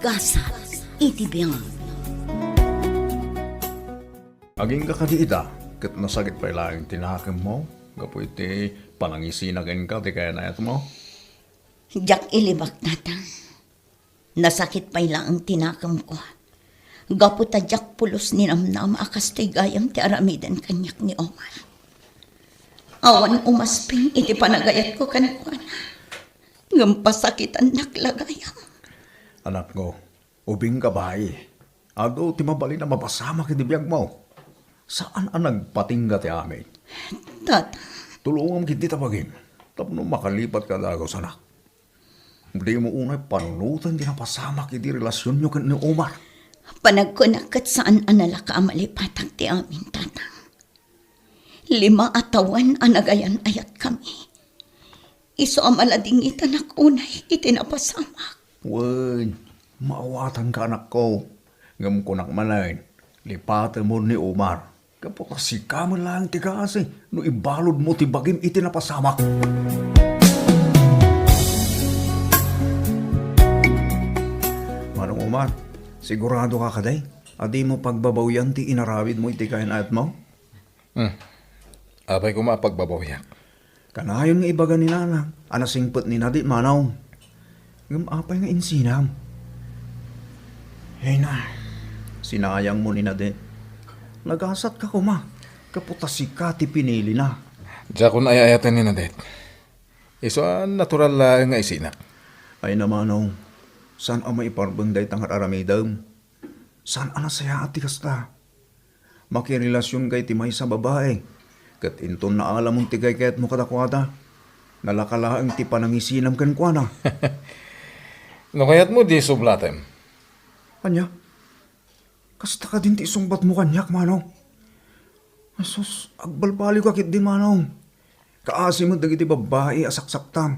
Agasa, itibiyang. Aging kakadiita, kat nasagit pa ilang tinakam mo, kapo iti panangisinagan ka, di kaya na ito mo. Jak ilibak tatang. Nasakit pa ila ang tinakam ko. Gapo ta jak pulos ni namnam akas to'y gayam ti aramidan kanyak ni Omar. Awan umasping iti panagayat ko kanikuan. Ngampasakitan naklagayam. Anak ko, ubing ka ba Ado, timabali na mapasama kinibiyag mo. Saan ang nagpatingga ti amin? Tata, Tulungan kinti tabagin. Tapno makalipat ka dago sana. Hindi mo unay panunutan di napasama kiti relasyon nyo ni Omar. panagkunakat saan anala ka amalipatag ti amin tatang. 5 atawan anagayan ayat kami. Iso amalading itanak unay itinapasamak. Wen, maawatan ka anak ko. Ngam kunak malain. Lipatan mo ni Omar. Kapag ka mo lang ti kasi. No ibalod mo ti bagim itinapasamak. Manong Omar, sigurado ka kaday? Adi mo pagbabawyan ti inarawid mo iti kain at mo? Abay ko mapagbabawiyak. Kanayon nga ibaga ni Nana, anasingpot ni Nadit Manaw. Ngam apay nga insinam. Hey na, sinayang mo ni Nadit. Nagasat ka kuma, kaputasi ka ti pinili na. Diya ko naayayatan ni Nadet. Iso natural lang nga isinak. Ay namanaw, saan ang maiparbang day tangat aramidam? Saan ang nasaya ati kasta? Makirelasyon kay ti may sa babae. Kat inton na alam mong tigay kayat mo kadakwada. Nalakalaang ti panangisinam kan kwa na. No kayat mo di sublatem. Kanya? Kasta ka din ti isungbat mo kanyak, manaw. Asus, agbalbali ka kit din, manaw. Kaasi mo dagiti babae asaksaktam.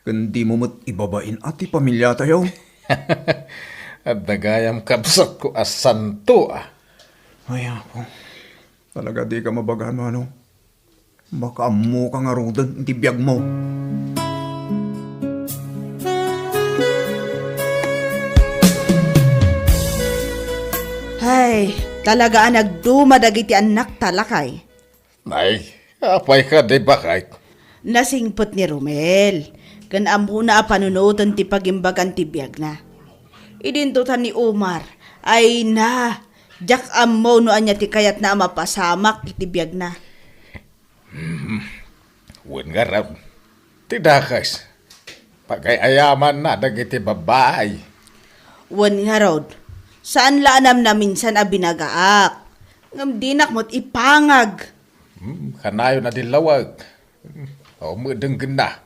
Kandi mo mo't ibabain at ti pamilya tayo. At nagayam kabsat ko as santo Ay ako, talaga di ka mabagaan, manaw. Baka mo ka nga rudan, ti biyag mo. Ay, talaga nagdumadag iti anak talakay. Ay, apay ka di bakay. Nasingpot ni Romel. Kan amuna panunutan ti pagimbagan ti biyag na. Idintutan ni Omar. Ay na, jak ammo no anya ti kayat na mapasamak iti biyag na. Wen nga raw. Tidakas. Pagkayaman na dagiti babay. Wan nga rod, saan laanam na minsan a binagaak? Ngam dinak mo't ipangag. Kanayo na dilawag. O mudeng na.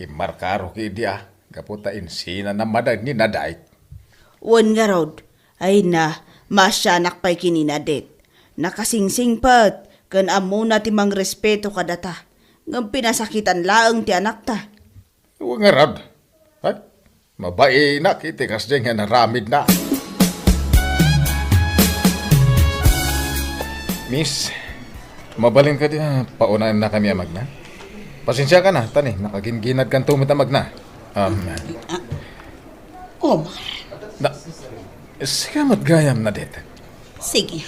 Kimarkaro ki dia. Kaputain sina na madag ni nadait. Wan nga rod, ay na, masyanak pa'y kininadet. Nakasingsingpat, kan amo na timang respeto kadata. Ngam pinasakitan laang ti anak ta. Huwag nga rad. Ay, mabai na kiti kas dyan nga naramid na. Miss, mabalin ka din paunahan na kami amag na. Pasensya ka na, tani, nakaginginad kan tumit amag na. Omar, Sikamat gayam na dit. sige.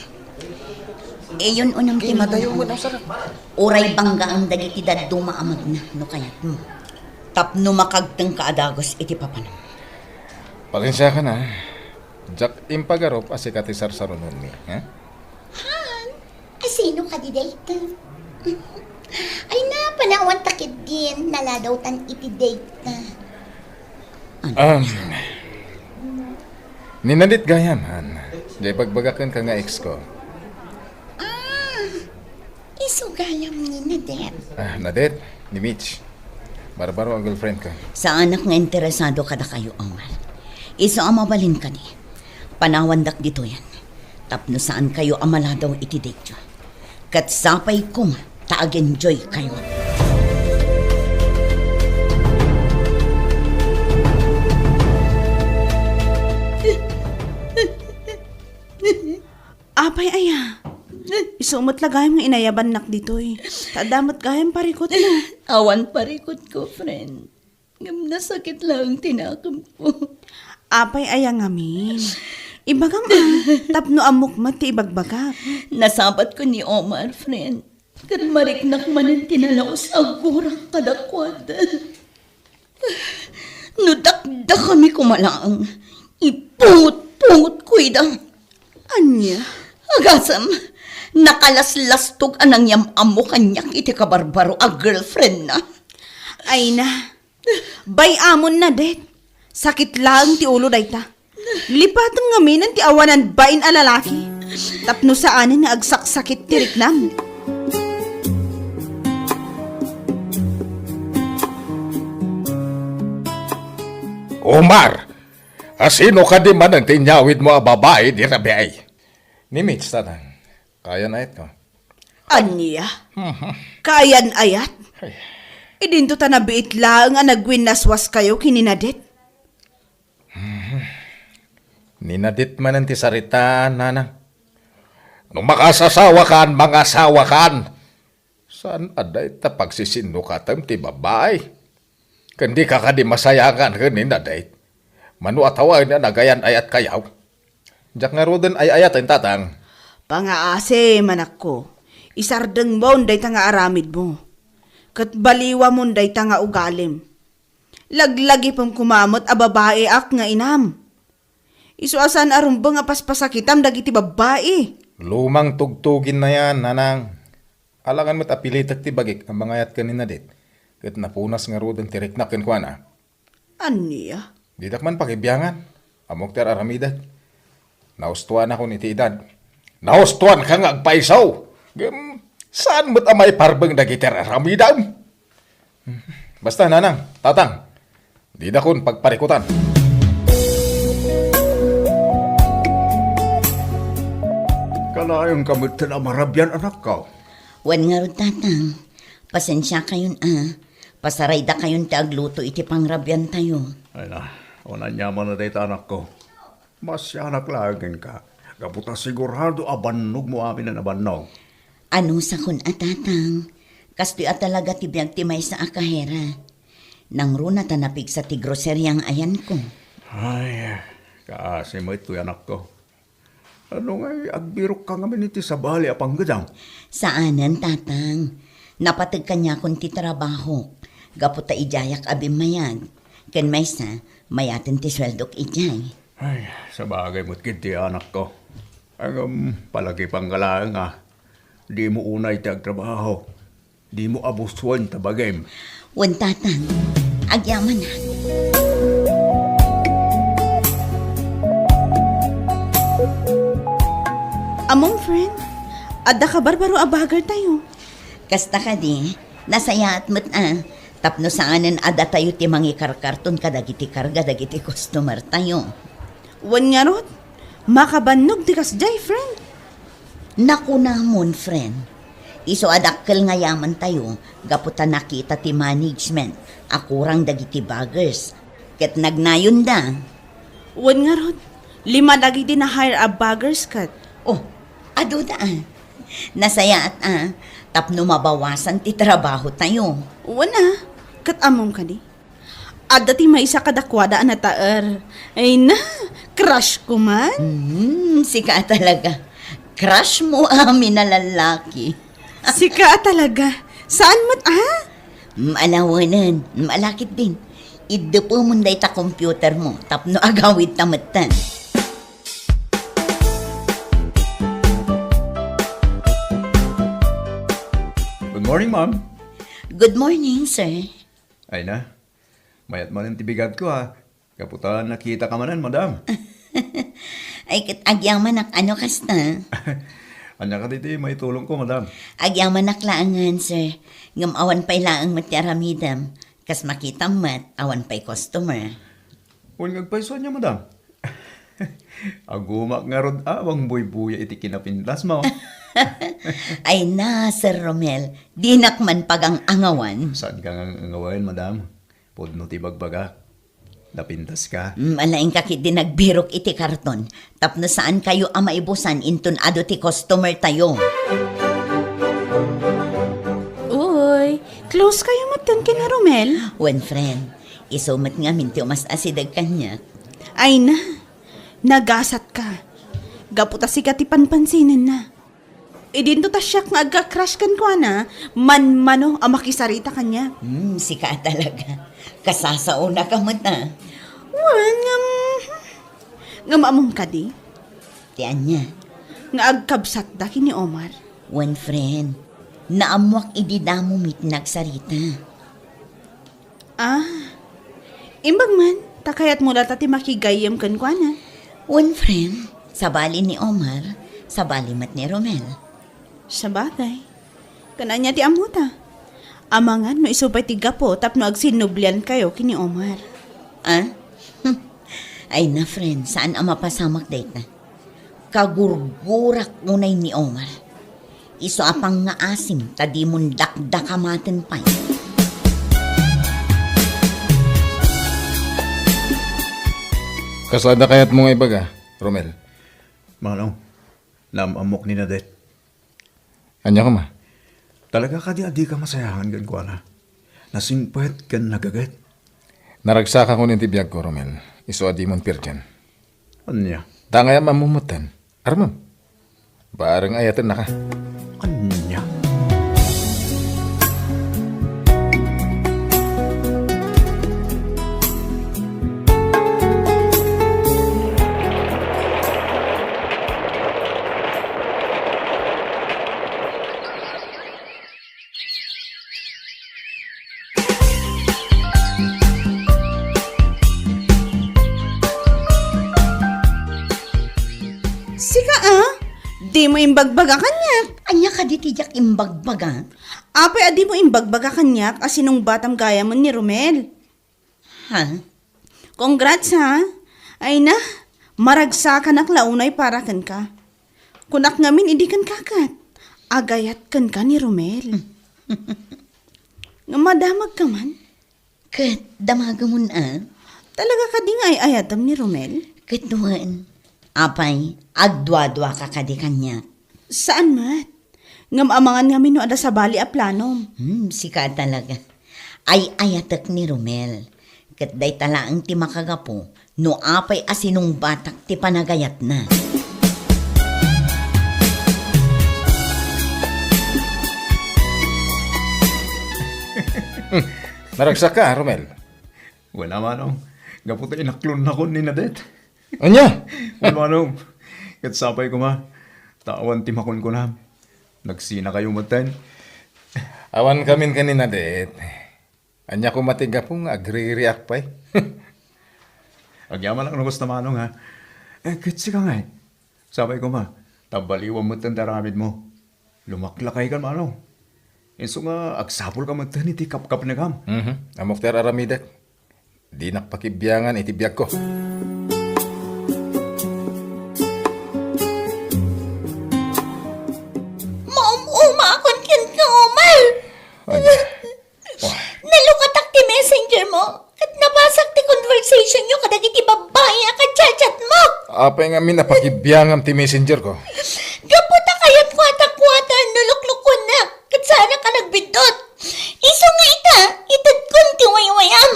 Iyon unang timadayo mo na sarap. Uray bangga ang dagiti daduma amag na, no kayat mo. Tapno makagteng kaadagos iti papanam. Pasensya ka na. Jak impagarop asikatisar sarunon mi. Eh? Sino ka di date? Ay na, panawan takid din. Naladaw tan iti date na. Ninadit gayaman. Di pagbagakan ka nga ex ko. Isugayam ni Nadet. Nadet, ni Mitch. Barbaro ang girlfriend ko. Sa anak nga interesado ka na kayo, Omar. Iso ang mabalin ka ni. Panawandak dito yan. Tapno saan kayo amaladaw iti date yun. Kat sapay kong taag-enjoy kayo. Apay aya. Isumot lagayam nga inayaban nak ditoy. Tadamot gayam parikot mo. Awan parikot ko, friend. Ngam nasakit lang tinakam ko. Apay ayang amin. Ibagam tapno amok mati ibagbagak. Nasabat ko ni Omar, friend. Kat mariknak man ang tinalaw sa agurang kadakwad. Nudakda kami kumalaang. Ipungot-pungot ko idang. Anya? Agasam, nakalaslas tog anang yamamo kanyak iti kabarbaro a girlfriend na. Ay na. Bay amon na det. Sakit lang ti ulo dayta. Lipatan nga minan ti awanan bain a lalaki. Tapno saanin nga agsaksakit ti riknam. Omar! Asino ka di man ang tinyawid mo a babae di rabi ay? Ni Mitch tanang. Kaya na ito. Anya? Kayan ayat? Idinto ta nabiit lang nga nagwinaswas kayo kininadet. Ninadit man ang tisarita, nanang. Nung makasasawa kan, mga asawa kan. Saan aday ta pagsisinukatam ti babae? Kandi ka di masayangan ka ninadit. Manu atawa na nagayan ayat kayaw. Diyak nga roden ay ayat ang tatang. Pangaase manak ko. Isardeng mo day ta nga aramid mo. Kat baliwa mo day ta nga ugalim. Laglagi pang kumamot a babae ak nga inam. Isuasan arumbo nga paspasakitam dagiti babae. Lumang tugtugin na yan, nanang. Alangan mo't apilitak ti bagik ang mga ayat kanina dit. Kat napunas nga roden tirik na kinkwa na. Anya? Didak man pakibiyangan. Amok ter aramidat. Naustuan ako ni ti edad. Naustuan ka nga agpaisaw. Saan mo't amay parbeng dagiti ter aramidan? Basta nanang, tatang. Di na kun pagparikutan. Kalayong kamit na marabyan anak ka. Wan nga ro tatang, pasensya kayon Pasaray da kayon ti agluto iti pangrabyan tayo. Ay na, unan niya man na dito anak ko. Masyanak lagin ka. Kaputa sigurado abannog mo amin na nabannog. Ano sa kun tatang? Kastoy talaga ti biyag ti may sa akahera. Nang runa tanapig sa ti groceryang ayan ko. Ay, kasi mo ito anak ko. Ano nga, agbirok ka nga miniti sa bali apang gadang. Saanan tatang? Napatag kanya kun ti trabaho. Gaputa ijayak abimayag. Ken may sa, mayatin ti sweldok ijay. Ay, sa bagay mo't kiti anak ko. Ang palagi pang galaan nga. Di mo unay ti agtrabaho. Di mo abuswan tabagem. Wan tatang, agyaman na. Among friend, adda ka barbaro abagar tayo. Kasta ka di, nasaya at mo't tapno saanan ada tayo ti mangikarkarton kadagiti karga dagiti customer tayo. Wan nga rot, makabannog di kasjay friend. Naku namon, friend. Iso adakkel nga yaman tayo, gaputa nakita ti management, akurang dagiti baggers. Ket nagnayon da. Wan nga rot, 5 dagiti na hire a baggers kat. Oh, ado da Nasaya at tapno mabawasan ti trabaho tayo. Wana, kat among ka di. Adda ti maisa kadakwada na taer. Ay na, crush ko man. Sika talaga. Crush mo amin na lalaki. Sika talaga. Saan mo't Malawanan, malakit din. Iddo po munday ta computer mo, tapno agawid tamatan. Good morning, ma'am. Good morning, sir. Ay na, mayat man ang tibigat ko ha. Kaputa nakita ka manan, madam. Ay, kat agyang manak, ano kasta? Anya ka dito, may tulong ko, madam. Agyang manak laangan, sir. Ngam awan pa'y laang matyaramidam. Kas makita mat, awan pa'y customer. Huwag nagpaiso niya, madam. Agumak nga rod awang buy-buya iti kinapinlas mo. Ay na, Sir Romel, dinakman pagang angawan. Saan ka nga ngawain, madam? Podno ti bagbaga. Napintas ka. Malaing kakit din nagbirok iti karton. Tapno saan kayo ang maibusan intun ado ti customer tayo. Uy, close kayo matan kina Romel. When friend, isumat nga minti umas asidag kanya. Ay na, nagasat ka. Gaputa si katipanpansinin na. Idinto ta siya nga agka-crush kan ko na, man-mano ang makisarita kanya. Sika talaga. Kasasauna ka mo na. Wan, nga maamong ka di. Tiyan niya. Nga agkabsat da kini Omar. One friend. Naamwak ididamo mit nagsarita. Imbag man, takayat mula tati makigayam kan ko na. One friend. Sa bali ni Omar, sa bali mat ni Romel. Sa bagay. Kananya ti amuta. Amangan no isupay ti gapo tapno agsinublian kayo kini Omar. Ay na friend, saan ang mapasamak date na? Kagurgurak unay ni Omar. Iso apang nga asim, tadi mong dakdakamaten pa. Kasada kayat mo nga ibaga, Romel. Manong, namamok ni Nadet. Anya ka ma? Talaga ka di ka masayahan gan ko na. Nasingpet kan nagagat. Naragsakan ko ng tibiyag ko, Romel. Iso adi mon pirjan. Anya? Tangaya mamumutan. Armam. Bareng ayatan na ka. Anya? Sika di mo imbagbaga kanyak. Anya ka di tijak imbagbaga? Apay adi mo imbagbaga kanyak asinong batam gaya mo ni Romel. Ha? Congrats ha. Ay na, maragsa ka nak launay para kan ka. Kunak ngamin idi kan kakat. Agayat kan ka ni Romel. Nga madamag ka man. Kat damaga mo na. Talaga ka di nga ay ayatam ni Romel. Kat duwan. Apay, agdwa-dwa ka kadi kanya. Saan mat? Ngam amangan ngamin no ada sa bali a planom. Sika talaga. Ay ayatak ni Romel. Kat day talaang ti makagapo, no apay asinong batak ti panagayat na. Naragsak ka, Romel. Wala manong. Gaputa inaklon na ko ni Nadet. Anya? Wala manong. Katsapay ko ma. Tawan timakon ko na. Nagsina kayo matan. Awan kamin kanina, det. Anya ko matiga pong agri-react pa eh. Agyaman lang nabos na manong ha. Kitsi ka nga eh. Sabay ko ma. Tabaliwan mo tan daramid mo. Lumaklakay ka manong. Iso nga agsapol ka matan iti kap-kap na kam. Amok ter aramidak. Di nakpakibyangan itibiyag ko. Umakon kin ka, Omar. Anya? Nalukatak ti messenger mo. Kat nabasak ti conversation nyo kadag iti babae ka chat mo. Apay nga min napakibyangan ti messenger ko. Gaputa kayat kwata-kwata nuluklukon na. Kat sana ka nagbidot. Iso nga itad kun ti waywayam.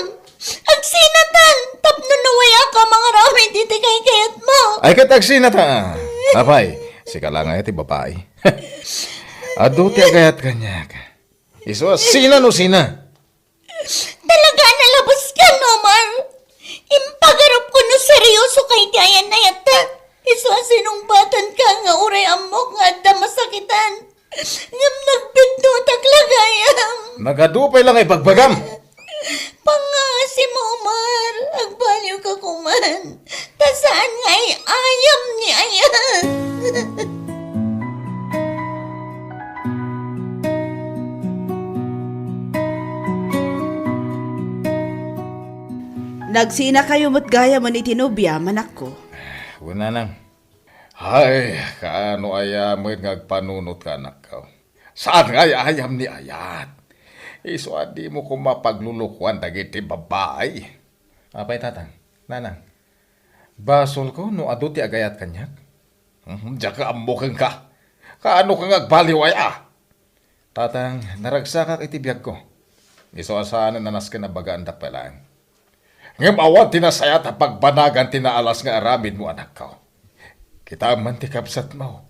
Agsinatan, tapno nawaya ka mga rami diti kay kayat mo. Ay katagsi na ta. Apay, sika lang nga iti babae. Ado ti agayat kanya ka. Iso sina no sina. Talaga nalabas ka, Omar. Impagarap ko no seryoso kay ti ayan na yata. Iso sinumbatan ka nga uray amok nga adda masakitan. Ngam nagbindutag lagayam. Nagadupay lang ay bagbagam. Pangasi mo, Omar. Agbaliw ka kuman. Tasaan nga ay ayam ni ayan. Nagsina kayo mo't gaya mo ni tinubya, manak ko. Wala nang. Ay, kaano ayam mo ngagpanunot ka anak ko. Saan nga ayam ni ayat? Iso adi mo kung mapaglulukuan dagiti babae. Apay tatang, nanang. Basol ko no ado ti agayat kanyak. Diya ka ambukin ka. Kaano ka ngagbaliwaya? Tatang, naragsa ka itibiyag ko. Iso asaan na nanas ka na bagaan dakpelaan. Ngam awan tinasayat at pagbanagan tinaalas nga aramid mo anak ko. Kita man ti kapsat mo.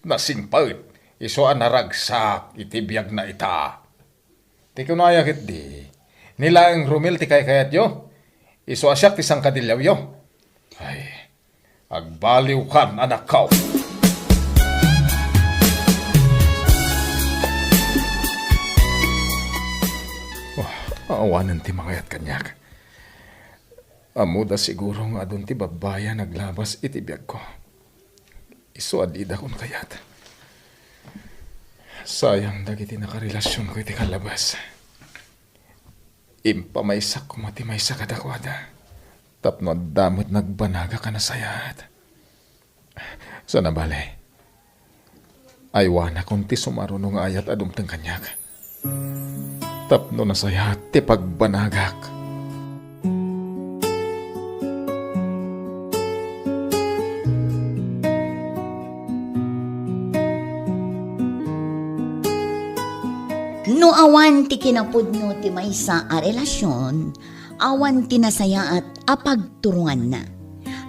Nasingpad, iso ang naragsak, itibiyag na ita. Ti kunayakit di, nila ang Romel ti kayat yo. Iso asyak ti sang kadilyaw yo. Ay, agbaliw kan anak ko. Awanan ti mangayat kanyak. Amuda siguro nga doon ti babaya naglabas itibiyag ko. Iso adida kon kayat. Sayang dagiti nakarelasyon ko iti kalabas. Impamaysak ko mati may sakadakwada. Tapno damot nagbanaga ka na sayat. Sana bale. Aywana kung ti sumarunong ayat adumtang kanyak. Tapno na sayat ti pagbanagak. No awan ti kinapudno ti maysa a relasyon, awan ti nasaya at apagturungan na.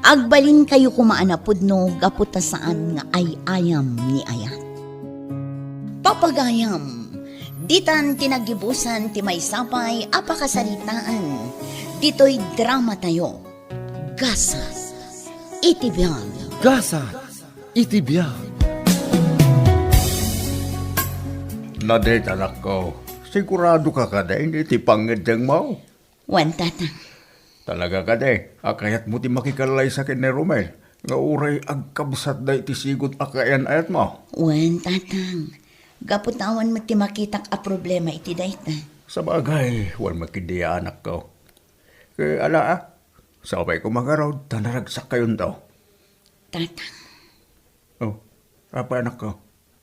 Agbalin kayo kumaanapudno gaputa saan nga ay ayam ni ayat. Papagayam, ditan tinagibusan ti maysapay apakasalitaan, dito'y drama tayo. Gasas, itibiyag. Gasa, itibiyag. Nadet anak ko, sigurado ka ka da, hindi ti pangidyang mo. Wan tatang, Talaga ka de, akayat mo ti makikalay sa kin ni Romel. Nga uray agkabsat da iti sigot akayan ayat mo. wan tatang. Gaputawan mo ti makitak a problema iti dayta. Sa bagay, wal makidiya anak ko. Kaya ala sabay ko magarod, tanaragsak kayon daw. Tatang, Oh, apa anak ko?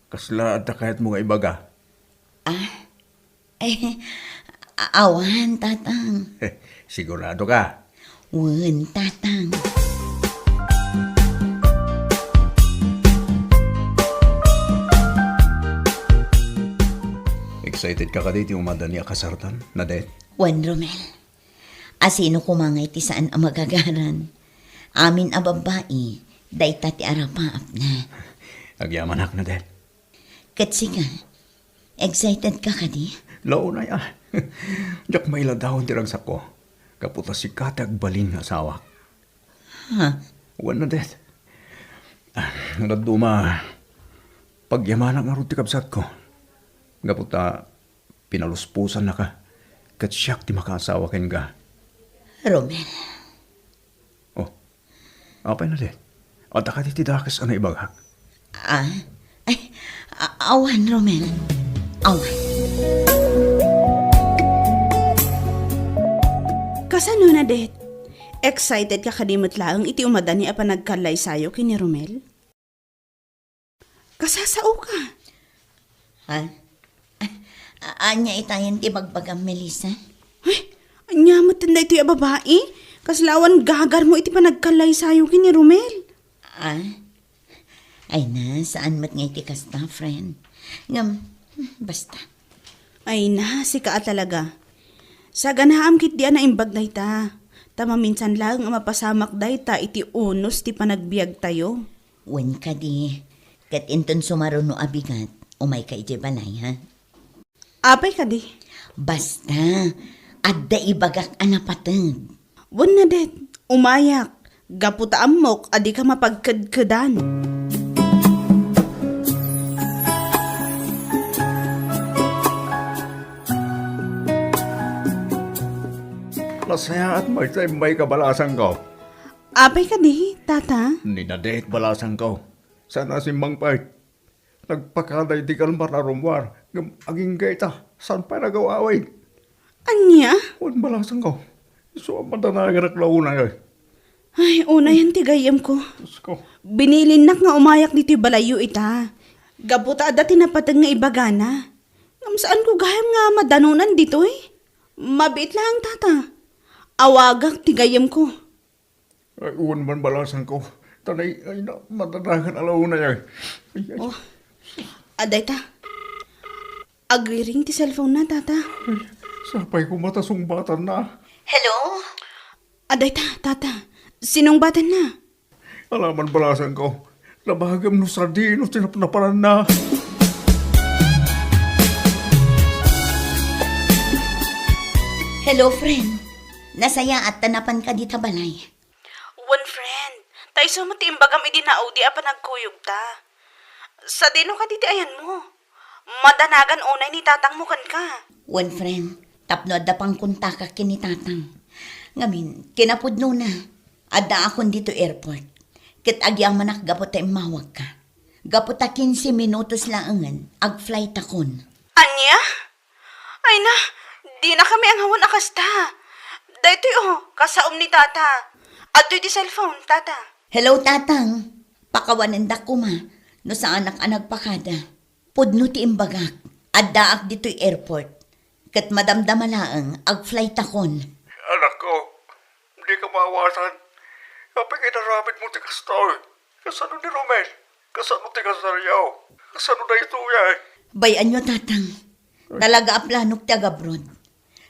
Kasla at kayat mo nga ibaga. awan tatang. Sigurado ka. Wan tatang. Excited ka ka dito umada niya kasartan, Nadet? Wan Romel. Asino kumangay ti saan ang magagaran. Amin a babae, dayta ti arapaap na. Agyaman hak, Nadet. Katsiga, excited ka ka di? Lao na ya. Diyak may ladawon tiragsak ko. Kaputa si Katag balin nga asawa. Ha? Wan na det. Naduma. Pagyamanak nga rin ti kabsat ko. Kaputa pinaluspusan na ka. Kat siyak ti makaasawa ken ka. Romel, Oh, apay na det. At akati ti dakas ana ibagak. awan Romel. Awan. Kasano na det? Excited ka kadimot lang iti umada ni apa nagkalay sayo kini Romel? Kasasao ka. Ha? Anya itayin ti magbagang Melissa? Ay, anyamot tanda ito yung babae. Kaslawan gagar mo iti pa nagkalay sayo kini Romel. Ay na, saan mat nga iti kasta, friend? Ngam, basta. Ay na, si ka talaga. Sa ganaam kit diyan na imbag dayta. Tama minsan lang ang mapasamak dayta iti unos ti panagbiag tayo. Wen ka di. Kat inton sumaruno abigat, umay ka iti balay, ha? Apay ka di. Basta, adda ibagak anapatag. Wan na det, umayak. Gaputa amok, adi ka mapagkadkadan. Masaya at may kabalasan ko. Apay ka di, tata. Ni Nadet balasan ko. Sana si Mang Pait. Nagpakaday di kalmar na rumwar. Aging gaita. Saan pa nagawawin? Anya? Wan balasan ko. So, matanagan at launa yun. Ay, una yan tigayam ko. Diyos ko. Binilin nak nga umayak dito balayo ita. Gabuta ada tinapatag nga ibagana. Ngam saan ko gayam nga madanunan dito eh. Mabit lang tata. Awagak tigayam ko. Ay, uwan man balasan ko. Tanay, ay na, matanagan alauna yun. Ay, ay. Oh, aday ta. Agriring ti cellphone na tata. Sapay ko matasumbatan na. Hello? Aday tata. Sinong batan na? Alaman balasan ko. Nabagam no sardino tinapnaparan na. Hello, friend. Nasaya at tanapan ka di balay. One friend, tayo sumati imbagam idi na di apa nagkuyog ta. Sa dino ka diti ayan mo. Madanagan unay ni tatang mo kan ka. One friend, tapno adda pang kunta ka kinitatang. Ngamin, kinapudno na. Adda akon dito airport. Kit agyang manak gapot ay mawag ka. Gapot 15 minutos laangan, ag-flight akon. Anya? Ay na, di na kami ang hawan akasta. Dahito kasaom ni tata. Adoy di cellphone, tata. Hello, tatang. Pakawanan da ko ma. No sa anak-anak pakada. Pudno ti imbagak. Adda ak dito'y airport. Kat madamdama laang, ag-flight akon. Anak ko, hindi ka maawasan. Kapag inarabit mo ti Castor, kasano ni Romel? Kasano ti Casaryaw? Kasano na ito yan? Bayan nyo, tatang. Talaga aplanok ti agabrod.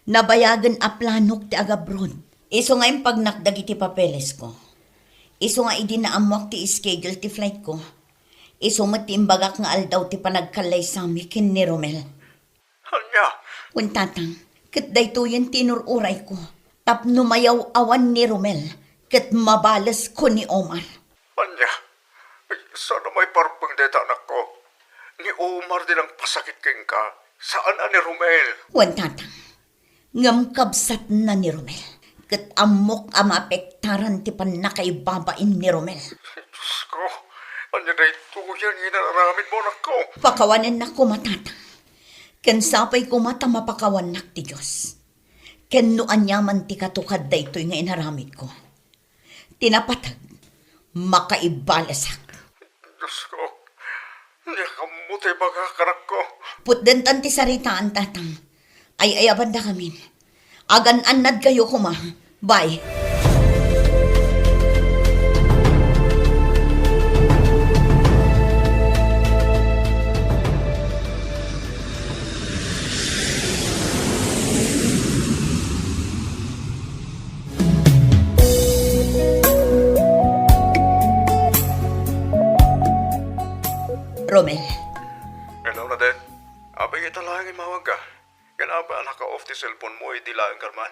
Nabayagan aplanok ti agabrod. Iso nga yung pagnakdag iti papeles ko. Iso nga idi na amwak ti schedule ti flight ko. Iso matimbagak nga aldaw ti panagkalay sa kin ni Romel. Anya, Kun tatang, kat dayto yan tinururay ko. Tapno mayaw awan ni Romel. Kat mabalas ko ni Omar. anya, sana may parpang deta anak ko. Ni Omar din ang pasakit king ka. Saan ni Romel? Wan tatang, ngam kabsat na ni Romel. Kat amok amapektaran ti panakaibabain ni Romel. Diyos ko, anya na ito yan, inararamid mo anak ko. Pakawanan na ko matatang. Ken sapay ko mata mapakawan nak ti Diyos. Ken no anyaman ti katukad da ito'y nga inaramid ko. Tinapatag, makaibalasak. Diyos ko, hindi ka muti baga kanak ko. Putdentan ti saritaan tatang. Ay ayaban da kamin. Agan-anad kayo kuma. Bye. Romel, Hello na din. Abay kita lang imawag ka. Ganaba anak ka off the cellphone mo, di lang karman.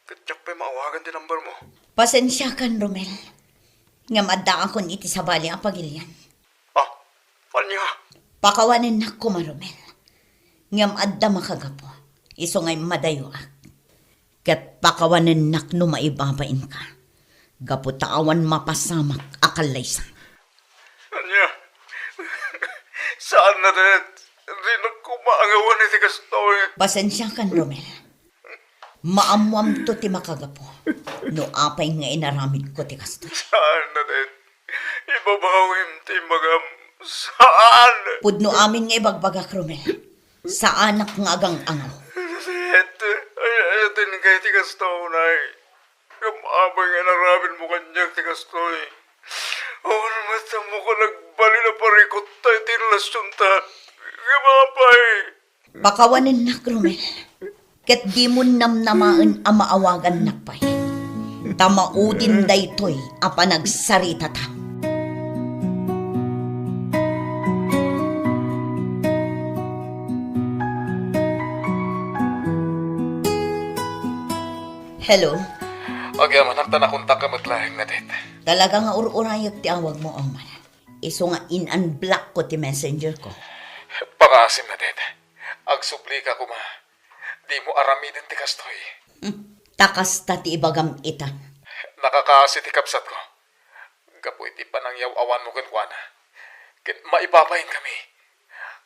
Katyak pa maawagan din number mo. pasensya kan Romel. Nga madda akon iti sa bali ang pagilyan. Ah, anya? Pakawanin na ko Romel. Ngam adda makagapo. Iso ngay madayo ak. Kat pakawanin nak no maibabain ka. Gapo taawan mapasamak akalaysan. Anya? Saan na din? Hindi na kumaangawan iti kastoy. Pasensya kan Romel. Maamuam to ti makagapo. No apay nga inaramid ko ti kasto. Saan na din? Ibabawin ti magam. Saan? Pudno amin nga ibagbagak Romel. Sa anak nga agang angaw. Ayatin kay ti kastoy na kamabay nga narabin mo kanyang ti kastoy. Oo naman sa mo ko nagbali na parikot tayo tinlasyon ta. Kamabay. Pakawanin na Romel. Ket di mo namnamaan ang maawagan nakpay. Tamaudin daytoy apa nagsarita ta. Hello? Okay, manak ta nakunta ka maglaing na dit. Talaga nga ururayag ti awag mo, Omar. Iso nga in-unblock ko ti messenger ko. Pangasim na dit. Agsubli ka kuma. Di mo aramidin ti kastoy. Takas ta ti ibagam ita. Nakakasi ti kapsat ko. Gapoy ti panangyaw awan mo kenkwana. Ken maipapain kami.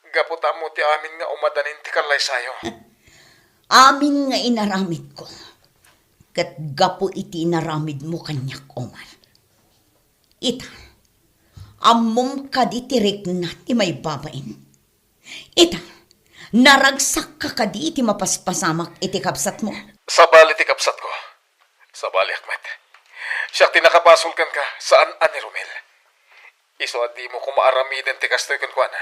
Gaputa mo ti amin nga umadanin ti kalay sayo. Amin nga inaramid ko. Kat gapo iti inaramid mo kanyak, Omar. Ita, amom ka di tirik na ti may babain. Ita, naragsak ka di iti mapaspasamak iti kapsat mo. Sabali ti kapsat ko. Sabali akmet. Siya tinakapasulkan ka saan ani Romel. Iso at di mo kumaaramidin ti kastoy kenkwana.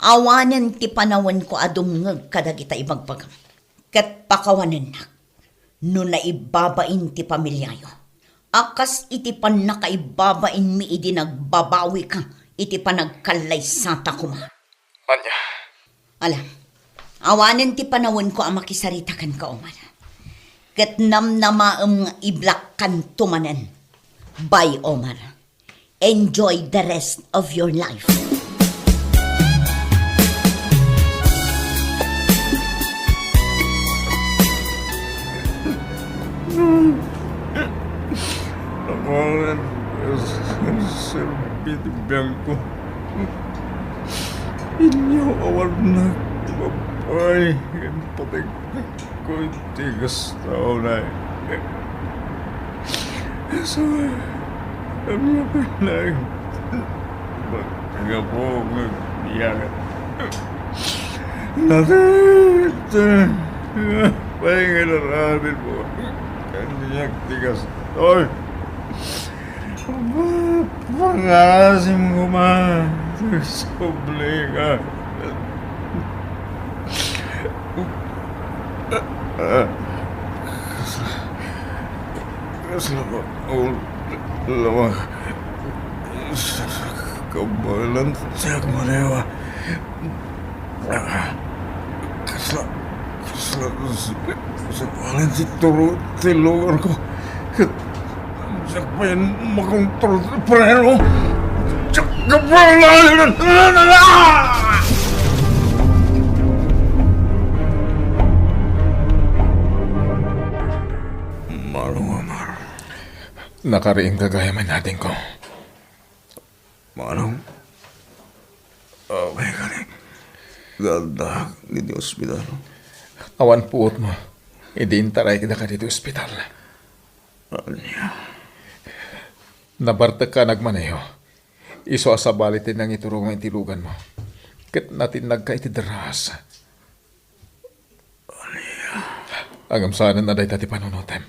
Awanan ti panawan ko adungag kadagita ibagbagam. Kat pakawanan na. no naibabain ti pamilyayo. Akas iti pan nakaibabain mi idi nagbabawi ka, iti panagkalay sata kuma. Anya, Ala, awanen ti panawon ko ang makisaritakan ka, Omar. Kat namnamaam nga iblak kan tumanen. Bye, Omar. Enjoy the rest of your life. Namangan sa bitibiyang ko. Inyo awal na babay. Ang patig ko tigas tao na. So, ang lapit lang. Magtaga po magbiyagan. Natin! Pahinga na natin po. Kaniyang tigas. Oy! Pangasim ko man. Soble ka. Lamang kabalan siya kumanewa. Kasla sa palan si Turo Tilugar ko. Siya pa yan makontrol sa preno. Siya kabalan! Marong Omar. nakariing kagayaman natin ko. Manong, may ka rin. Ganda ni ospital. Awan puot mo, idintaray kita ka dito ospital. Anya, Nabartag ka nagmaneho. Iso asabalitin ng iturungan tilugan mo. Kat natin nagka itidaras. Agam sana na dahi tati panunutem.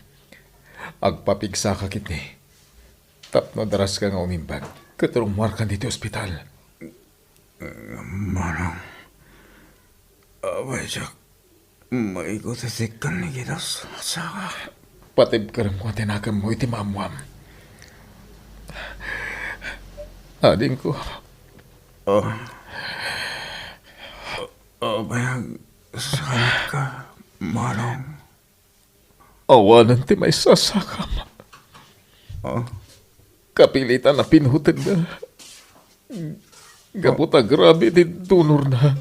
Agpapigsa ka kit ni. Tapno daras ka nga umimbag. Katurong markan dito ospital. Manong, abay siya, maikot-itikan ni kita sa Patib ka rin mo tinagam mo iti maamwam. Ading ko, abay, sakit ka, Manong. awanan ti may sasakam. Kapilitan na pinutin na. Gaputa grabe din tunor na.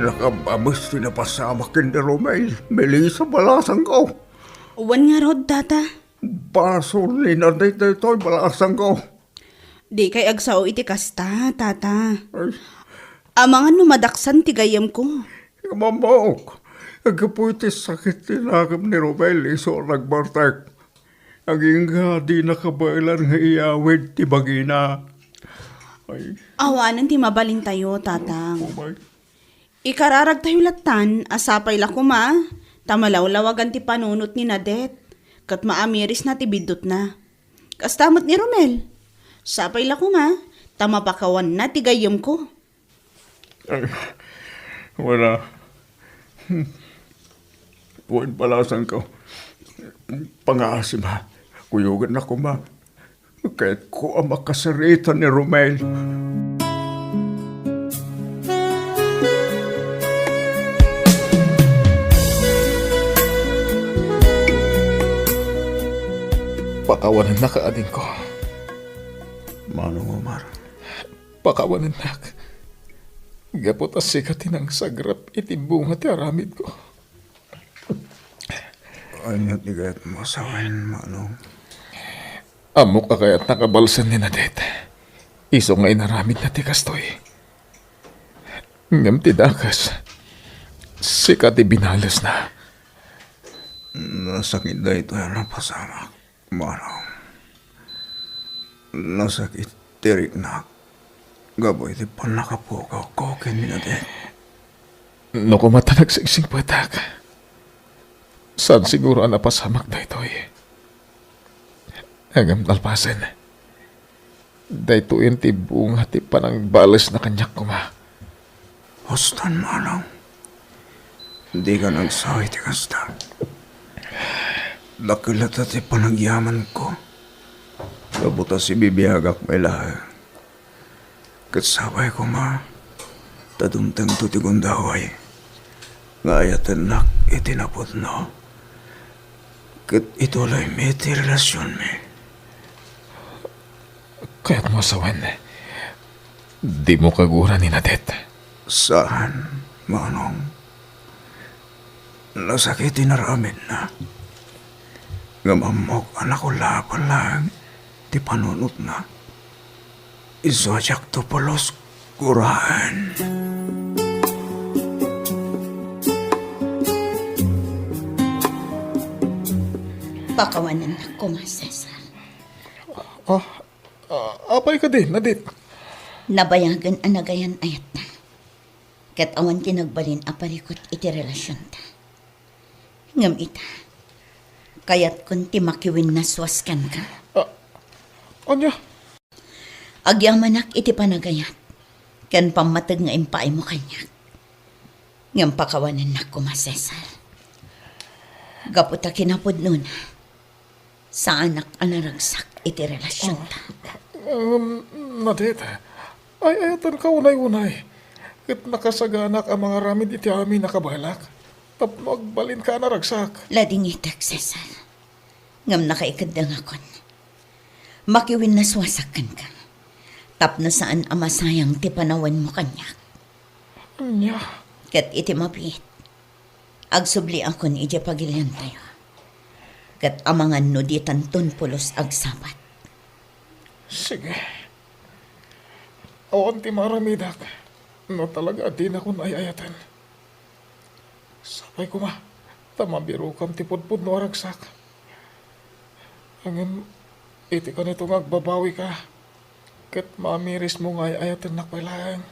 Nakabamos pinapasama kin ni Romel. Melissa balasang ko. Uwan nga rod, tata. Baso linaday na ito, balasang ko. Di kay agsao iti kasta, tata. Ay, Amangan numadaksan ti gayam ko. mamok. Agapuiti sakit tinakam ni Romel. Iso nagbartak. Aging nga di nakabailan nga iyawid ti bagina. Ay, Awanan ti mabalin tayo, tatang. umay. Ikararag tayo latan, asapay la kuma. Tamalawlawagan ti panunot ni Nadet. Kat maamiris na ti bidot na. Kastamot ni Romel. Sapay la kuma. Tamapakawan na ti gayam ko. Ay, wala. Huwag balasan ko. Pangasim ha. Kuyugan ako ma. Kahit ko ang makasarita ni Romel. Pakawanan na kaading ko. Manong Omar. Pakawanan na. Gapot as sikatin ang sagrap iti bunga ti aramid ko. Anyat ni gayat masawain, Manong. Amok ka kaya't nakabalsan ni Nadet. Iso nga inaramid na ti kastoy. Ngam ti dakas. Sikat ti binalas na. Nasakit na ito yan ang pasama, Manong. Nasakit tirik na. Gaboy di pa nakapukaw ko kanina din. No kumata nagsingsing patak. Saan siguro ang napasamak na ito eh. Agam talpasan. Dahito yun ti bunga ti panang balas na kanyak ko ma. Hustan, manong. Hindi ka nagsawi ti kasta. Dakilata ti panagyaman ko. Kabuta si bibiyagak may lahat. Katsabay ko ma. Tadumtang to ti gundaway. Ngayatan nak itinapot no. Kat ituloy may ti relasyon me. Kaya't mo asawan. Di mo kagura ni Nadet. Saan, manong? Nasakitin na ramin na. Ngamamok anak ko laban lang. Ti panunot na. Isojak to polos kuraan. Pakawanan na ko, Ma Cesar. Apay ka din, Nadet. Nabayagan anagayan ayat na. Kat awan kinagbalin aparikot iti relasyon ta. Ngam ita, kayat kun ti makiwin na swaskan ka. Anya? Agyamanak iti panagayat. Kan pamatag nga impay mo kanya. Ngam pakawanan na ko, Ma Cesar. Gaputa kinapod nun. Sa anak anaragsak iti relasyon ta. Nadet, ay ayatan ka unay-unay. Kat nakasaganak ang mga ramid iti amin nakabalak. Tapno agbalin ka na ragsak. Lading itak, Cesar. Ngam nakaikadang akon. Makiwin na swasakan ka. Tapno saan amasayang ti panawan mo kanya. Anya? Kat iti mapit. Agsubli akon iti pagilian tayo. Kat amangan no di tanton pulos agsapat. Sige. Awan ti maramidak. No talaga di na ko naayayatan. Sabay ko ma. Tamabiro kam ti pudpud no aragsak. Hangin iti ka nito agbabawi ka. Kat mamiris mo nga ayatan na kailangan.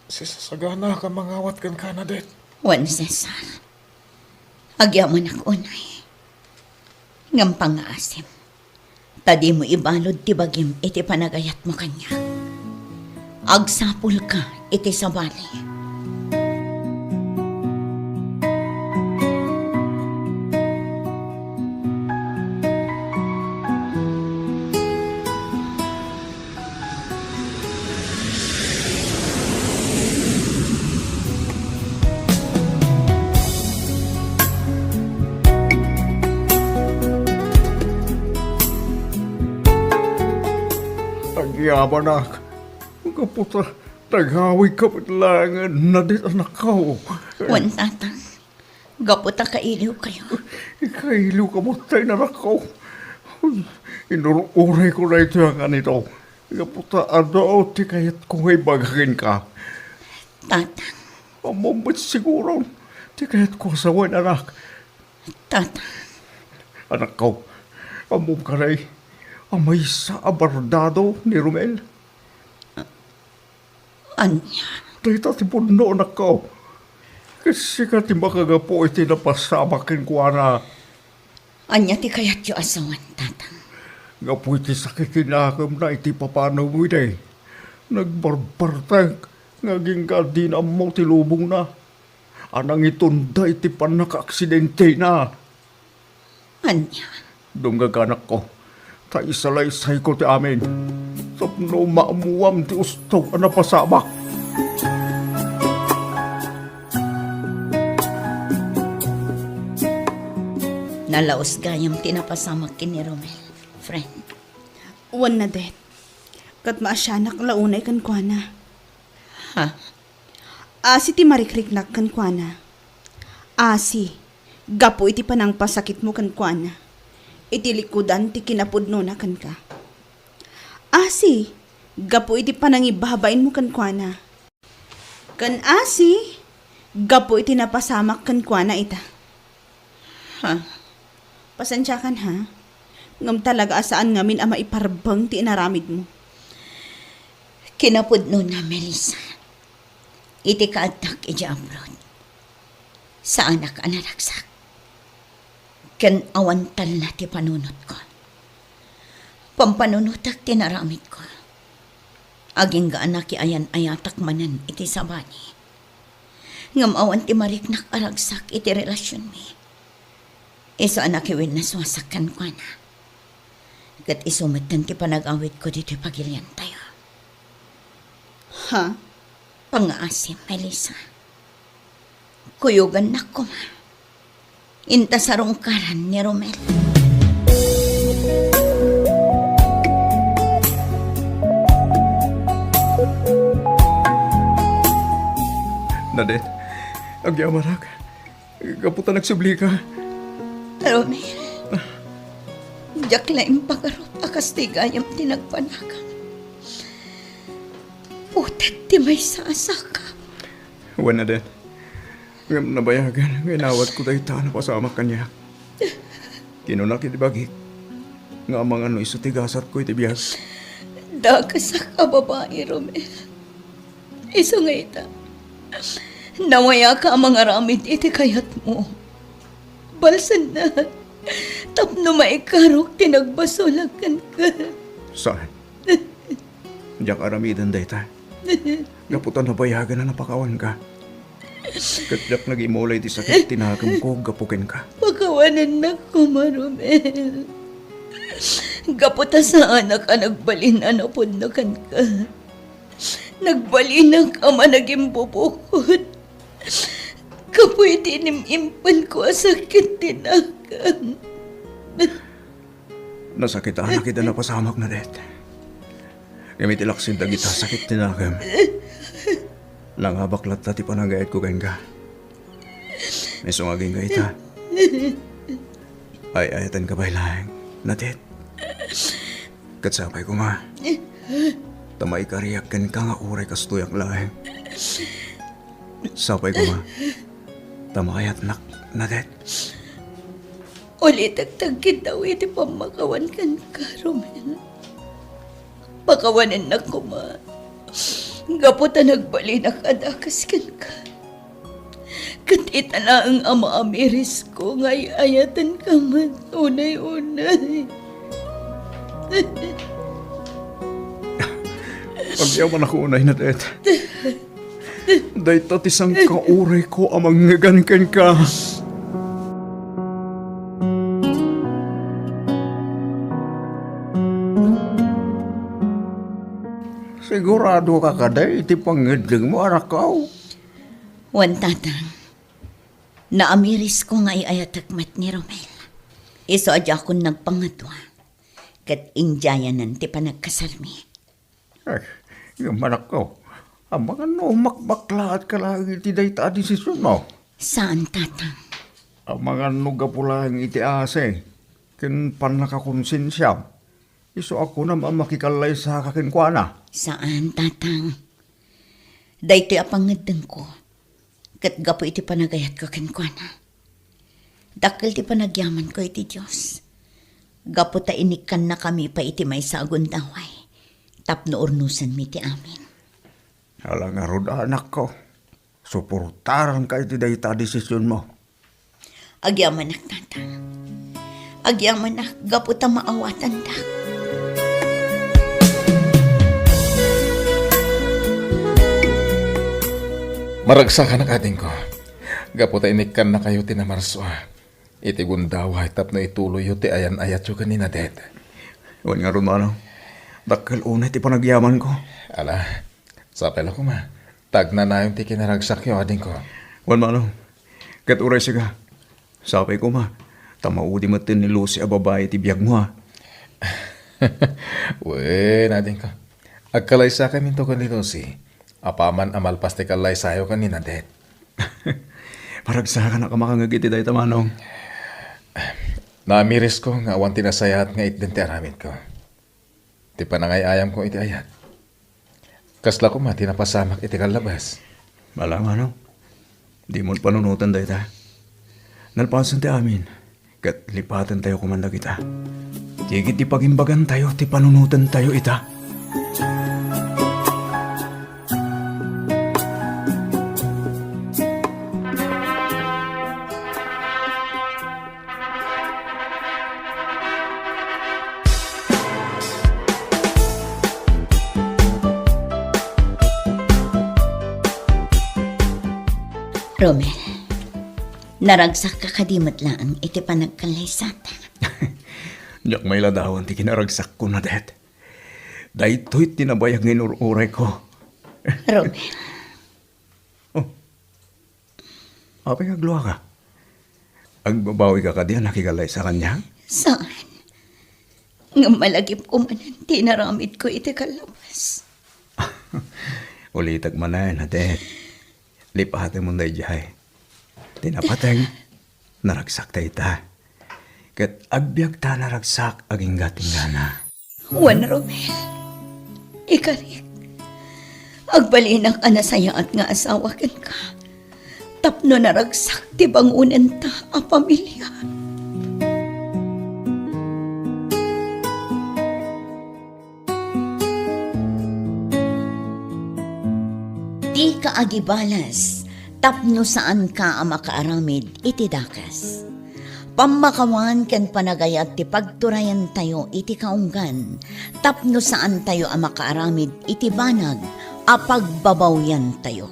Sisasagana ka mangawat kan ka na det. Juan Cesar. Agyaman ako unay. Ngam pangaasim. Tadi mo ibalod ti bagim iti panagayat mo kanya. Agsapul ka iti sabali. Agyabanak. Kaputa, tagawi ka lang na dit anak ko. Juan tatang. Gaputa kailiw kayo. Ikailo ka mo tayo na ako. Inururay ko na ito ang ganito. Kaputa, ano ti kayat kung ay bagakin ka. Tatang. Amambat siguro. Ti kayat ko asawan anak. Tatang. Anak ko, amom ka na amay sa abardado ni Romel. Anya. Dahita ti puno anak ko. Kasi ka ti makagapo iti napasamakin ko na. Anya ti kayat yu asawan, tatang. Nga po iti sakitin akam na iti papanaw mo iti. Nagbarbartang. Ngaging ka din mo ti lubong na. Anang itunda iti panaka-aksidente na. Anya. Dunggaganak ko. Ta isalay-say ko ti amin. Tapno maamuam ti ustaw na pasamak. Nalaos gayam tinapasamak kini Romel. Friend. Wan na det. Kat maasyanak launay kan kuana. Ha? Asi ti marikriknak kan kuana. Asi. Gapo iti panang pasakit mo kan kuana. Iti likudan ti kinapudno na kan ka. Asi. Gapo iti panang ibabain mo kan kuana. Kan asi. Gapo iti napasamak kan kuana ita. Ha? Pasensya kan ha? Ngam talaga asaan ngamin ama iparbang ti inaramid mo. Kinapudno na, Melissa. Iti kaatak iti abroad. Sa anak anaragsak. Ken awantal na ti panunot ko. Pampanunutak tinaramid ko. Aging gaan na ki ayan ayatak manan iti sabani. Ngam awan ti mariknak aragsak iti relasyon mi. Iso anak iwin na suwasakan ko na. Kat isumatan ti panag-awit ko dito pagilian tayo. Ha? Pangaasim, Melissa. Kuyugan na ko ma. Inta sa rungkaran ni Romel. Nadet, agyamanak. Kaputa nagsubli ka. Romel. Diyak laing pagarot akas ti gayam tinagpanakan. Putat ti may sasaka. Wan Nadet. Ngam nabayagan, nginawat ko tayo na pasama kanya. Kinunak iti bagik. Nga mga ano iso tigasat ko iti biyag. Dakas ka babae, Romel. Iso nga ita. Nawaya ka ang mga ramid iti kayat mo. Balsan na. Tapno maikarok tinagbasulakan ka. Saan? Diyak aramidan day ta. Gaputan nabayagan na napakawan ka. Katyak nag-imulay ti sakit tinakam ko, gapukin ka. Pagkawanan na ko, Maromel. Gaputa sa anak ka nagbalinan na pundakan ka. Nagbalinan ka managing bubukod. Kapoy tinimimpan ko sakit tinakam. Nasakitaan na kita napasamak na det. Gamit ilaksin dagita sakit tinakam. Langabaklat ta ti panagayat ko kain ka. May sungaging gaita. Ay ayatan ka ba ilang, nadet. Katsapay ko ma. Tamay kariyakan ka nga uray kastuyak laheng. Sapay ko ma. Tamayat nak, nadet. Ulit agtagkid daw iti pamakawan kan ka, Romel. Pakawanan na ko, ma. Gaputa nagbali na kadakas kan ka. Katita na ang ama-amiris ko, ngay ayatan ka man, unay-unay. Pagyaman ako unay na det. Dahil tatisang kauray ko amang ngagankan ka. Sigurado ka kaday, iti pangidling mo, anak ko. Wan tatang, naamiris ko ngay ayatakmat ni Romel. Iso adya akong nagpangatwa. Kat indyayanan ti panagkasalmi. Ay, yung anak ko. Ang mga makbaklaat ka lang iti dayta desisyon mo. Saan tatang? Ang mga nugapulang iti ase. Kin panakakonsensya. Iso ako naman makikalay sa kakinkwana. Saan tatang? Daytoy apangadang ko. Kat gapo iti panagayat ko kinkwana. Dakil ti panagyaman ko iti Diyos. Gapo ta inikan na kami pa iti may sagon daway. Tapno urnusan mi ti amin. Alang arod anak ko. Suportaran ka iti dayta desisyon mo. Agyaman nak tatang. Agyaman nak gapo ta maawatan da. Maragsakan na kading ko. Gaputa inikan na kayo tinamarso. Iti gundaway tapno ituloy ti ayan-ayat yung kanina det. Iwan nga ron ano. Dakil unay ti panagyaman ko. Ala, sapel ako ma. Tagna na yung ti kinaragsak yung ading ko. Wan mano. Kat uray siya. Sapay ko ma. Tamaudi matin ni Lucy a babae ti biyag mo ha. Uwe, nading ko. Agkalay sa kami to kanito si. Apaman amalpas ti kalay sayo kanina det. Paragsakan na ka makangagiti dahi tamanong. Namiris ko nga awan tinasayat nga itden ti aramid ko. Ti panangayayam ko iti ayat. Kasla ko ma tinapasamak iti kalabas. Malang ano. Di mo panunutan dahi ta. Nalpasan ti amin. Kat lipatan tayo kumanda kita. Tigit di pagimbagan tayo, ti panunutan tayo ita. Romel, naragsak ka kadimot lang iti panagkalaysat. Diyak may ladawan ti kinaragsak ko na det. Dahito'y tinabayag ng ko. Romel, Apay agluwa ka. Agbabawi ka ka diyan nakikalay sa kanya? saan? Nga malagip ko man ang tinaramid ko iti kalabas. Ulitag man na det. Lipahatin mo na ijay. Tinapatay, naragsak tayo ta. Kat agbyag ta naragsak aging gating gana. Juan Romel, ikarik. Agbalinak anasaya at nga asawa ken ka. Tapno naragsak ti bangunan ta a pamilya. Di ka agibalas, tapno saan ka ang makaaramid iti dakas. Pamakawan ken panagayat ti pagturayan tayo iti kaunggan, tapno saan tayo ang makaaramid iti banag, a pagbabawyan tayo.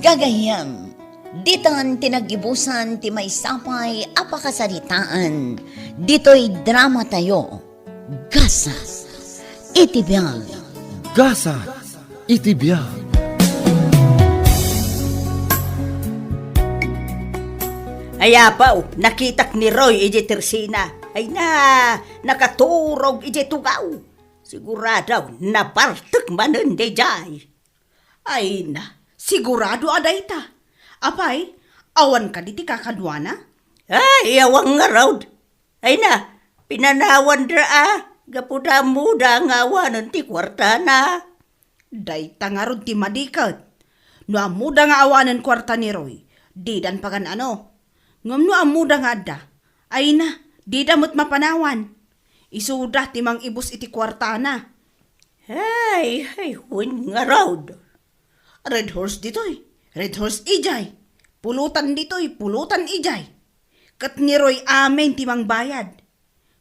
Gagayam, ditan tinagibusan ti may sapay apakasaritaan, dito'y drama tayo, gasa, iti biyag. Gasa, itibiyag. Ayapaw, nakitak ni Roy ije Tersina. Ay na, nakaturog ije tugaw. Sigurado, napartek manen de jay. Ay na, sigurado aday ta. Apay, awan ka di ti kakadwana? Ay, awang nga raw. Ay na, pinanawan dra gapuda muda nga awanan ti kwarta na. Day tangarod ti madikat. No amuda nga awanan kwarta ni Roy, di dan pagan ano. Ngam no amuda nga da, ay na, di damot mapanawan. Isuda ti mang ibus iti kwarta na. Ay, hun nga raw. Red horse ditoy, red horse ijay. Pulutan ditoy, pulutan ijay. Kat ni Roy amen ti mang bayad.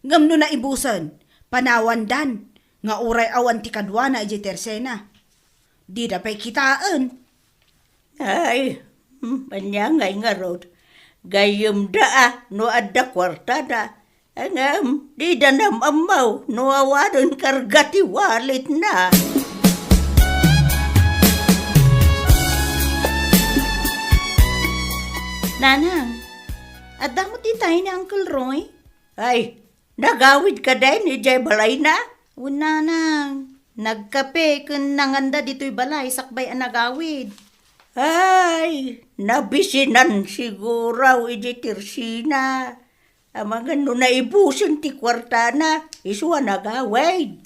Ngam no na ibusan, panawan dan, nga uray awan ti kadwana iji Tersena. Di da pa'y kitaan. Ay, panyangay nga road. Gayam da no adda kwarta da. Angam, di da nam amaw, no awadon kargati walit na. Nanang, adda mo ti tayo ni Uncle Roy? Ay, nagawid ka din ni Jay Balay na? Nanang, nagkape kun nanganda dito'y balay, sakbay ang nagawid. Ay, nabisinan siguraw iji Tersina. Amang no naibusan ti kwarta na, isuwa nagawid.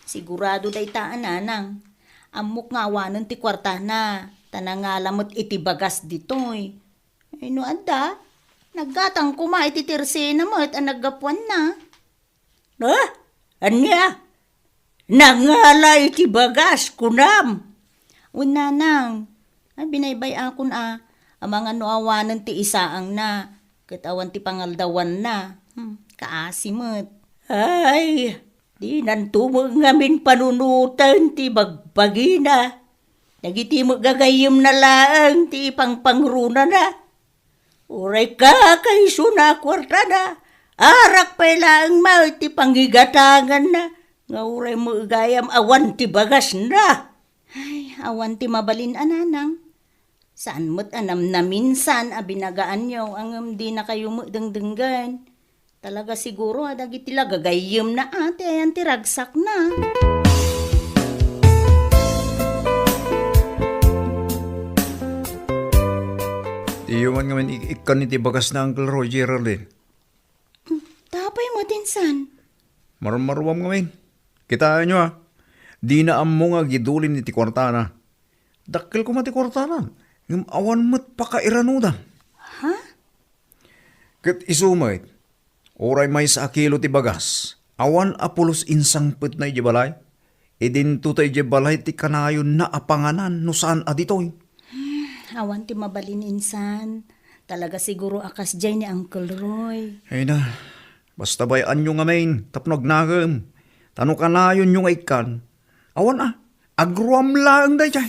Sigurado day taan, nanang. Amok nga awanan ti kwarta na, tanangalamot iti bagas dito'y. Ay no anda, naggatang kuma iti Tersena mo at ang naggapuan na. Anya? Nangala iti bagas kunam. Nanang, binaybay akon amang ano awanan ti isaang na, katawan ti pangaldawan na, kaasimot. Ay, di nantumog ngamin panunutan ti bagbagina. Nagiti mo gagayim na laang ti pangpangruna na. Uray ka kay suna kwarta na. Arak pa laang mau ti panggigatangan na. Nga uray mo gayam awan ti bagas na. Ay, awan ti mabalin ananang. Saan mo't anam na minsan binagaan nyo ang di na kayo mo dengdenggan. Talaga siguro adagiti lagagayim na ate ayan ti ragsak na. Iyawan nga man ikan iti bagas na Uncle Roy, Geraldine. Tapay mo tinsan. Marmarwam nga man. Kitaan nyo di na amo nga gidulin iti kwartana. Dakil ko mati kwartana. Ngam awan mo't pakairanudan. Ha? Kat isumait, oray may sa kilo ti bagas. Awan apulos insang put na ijibalay. Idin tutay ijibalay ti kanayon na apanganan no saan aditoy. Awan ti mabalin insan. Talaga siguro akas jay ni Uncle Roy. Ay na, basta bayaan nyo nga main, tapnog nagam. Tano kanayon nyo nga ikan. Awan agruam lang day jay.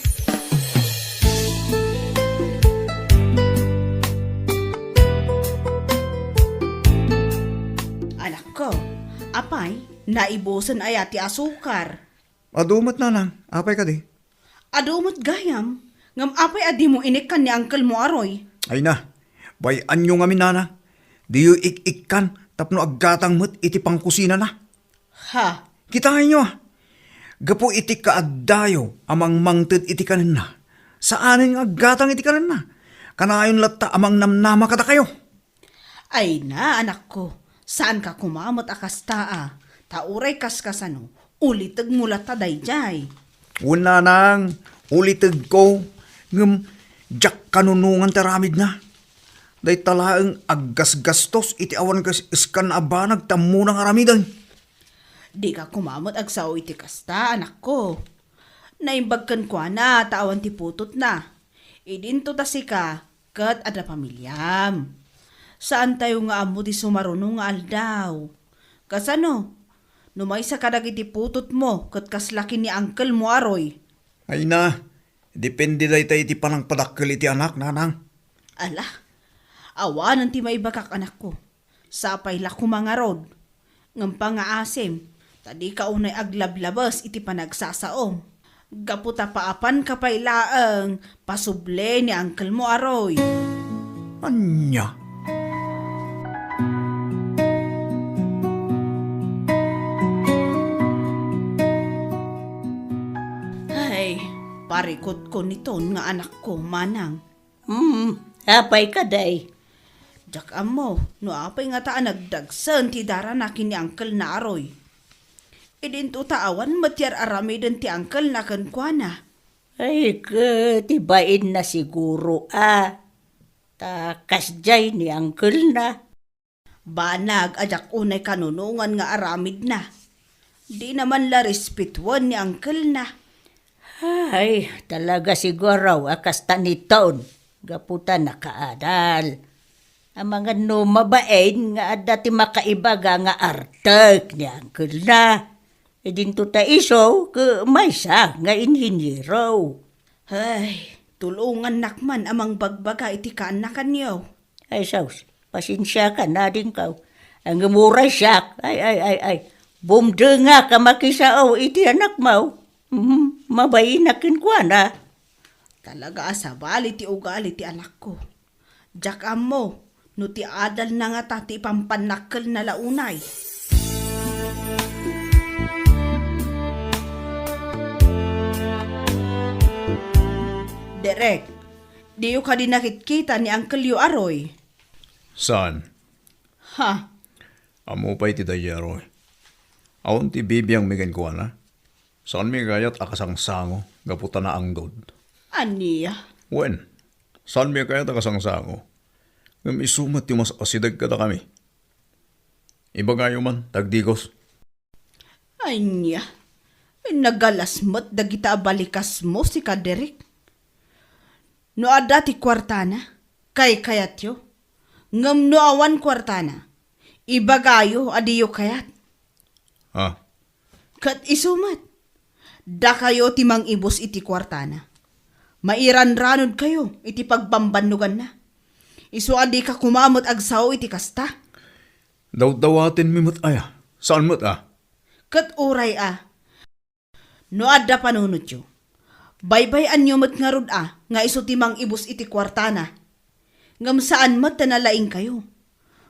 Apay, naibusan ay ati asukar. Adumat nanang, apay ka di. Adumot gayam, ngam apay adi mo inikan ni Uncle mo aroy. Ay na, bay anyo nga minana. Di yu ik-ikkan, tapno aggatang mo't iti pangkusina na. Ha, Kitahin nyo ah. Gapo iti kaaddayo, amang mangted iti kanin na. Saanin nga aggatang iti kanin na. Kanayon latta amang namnama kada kayo. ay na anak ko, saan ka kumamot akastaa? Tauray kaskasano, ulitag mula taday jay. Una nang, ulitag ko, ngam, jak kanunungan taramid na. Day talaang aggas-gastos iti awan kas iskan aba nagtammo ng aramidan. Di ka kumamot agsaw iti kasta, anak ko. Naimbagkan ko na, tawan ti putot na. Idinto tasi ka, kat ada pamilyam. Saan tayo nga amo di sumarunong nga aldaw? Kasano? Numay sa kadag iti putot mo, kat kaslaki ni Uncle mo aroy. Ay na, depende day tayo iti panang padakkel iti anak, nanang. Ala, awanan ti maibagak anak ko. Sapay la kumangarod. Ngampa nga asim, tadi ka unay aglablabas iti panagsasaom. Gaputa paapan ka pailaang pasuble ni Uncle mo aroy. Anya? Ay, parikot ko niton nga anak ko, manang. Apay ka day. Jak amo, no apay nga taan nagdagsan ti dara na kini Uncle na aroy. Idinto taawan matyar aramidan ti Uncle na kankwana. Ay, tibain na siguro Takas jay ni Uncle na. Banag ajak unay kanunungan nga aramid na. Di naman la respetuan ni Uncle na. Ay, talaga siguro akas taniton. Gaputa nakaadal. Ang mga mabain nga dati makaibaga nga artek ni Uncle na. Idinto ta iso, may sa nga inhinyero. Ay, tulungan nakman amang bagbaga iti kaanakan niyo. Ay, saus, pasensya ka na din ka. Ang muray siya, ay. Bumde nga ka makisao, iti anak mo. Mabainakin ko na. Talaga asabali ti ugali ti anak ko. Jak amo, no ti adal na nga tati pampanakkel na launay. Derek, di yu ka din nakikita ni Uncle yu aroy. Saan? Ha, Amo pa iti dayero. Aon ti bibiyang migan ko na. Saan mi kayat akasang sango, gaputa na anggod. aniya? Wen, saan mi kayat akasang sango? Ngam isumat ti mas asidag kada kami. Iba kayo man, tagdigos. Anya, nagalasmat dagita balikas mo si ka Derek. No ada ti kwartana, kay kayat yo. Ngam no awan kwartana, ibagayo adiyo kayat. Ha? Kat isumat, da kayo ti mang ibos iti kwartana. Mairan-ranod kayo iti pagbambanugan na. Isu adi ka kumamot agsaw iti kasta. Daw-dawatin mi mat aya. Saan mat Kat uray no adda panunot yo. Baybayan nyo mat nga rod nga iso ti mang ibos iti kwartana. Ngam saan mat tanalaing kayo.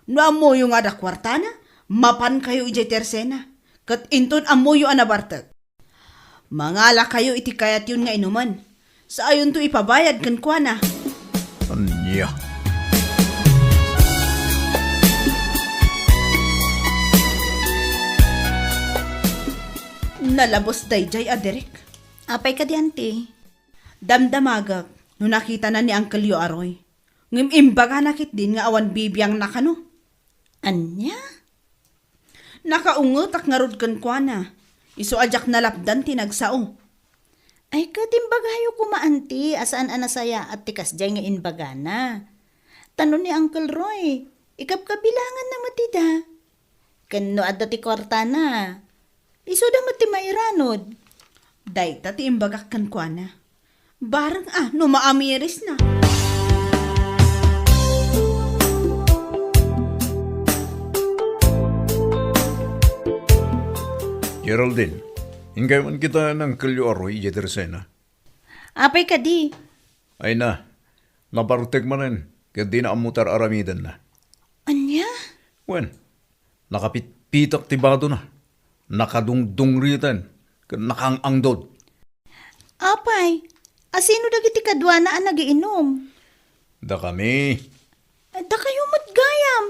No amo yung ada kwartana, mapan kayo ijay tersena. Kat inton amo yung anabartag. Mangala kayo iti kayat yun nga inuman. Sa ayon to ipabayad kan kwa na. Anya. Nalabos dayjay Derek. Apay ka di, auntie. Damdamagak no nakita na ni Uncle Yu aroy. Ngim imbaga nakit din nga awan bibiyang nakano. Anya? Nakaungot ak ngarod kan kwa na. Iso ajak nalapdan tinagsao. Ay katimbagayo kuma, auntie. Asaan anasaya at tikas jay nga inbagana. Tanong ni Uncle Roy, ikapkabilangan na matida. Kano adda ti kwarta na. Iso da mati mairanod. Dayta ti imbagak kan kwa na. Barang no maamiris na. Geraldine, hingay man kita ng kalyo aroy, Jedersena. Apay ka di. Ay na, napartek man rin, kaya di na amutar aramidan na. Anya? Wen, nakapitpitak tibado na, nakadungdungritan, nakangangdod. Apay, asino dagiti kadwa na ang nagiinom? Da kami, Da kayo matgayam.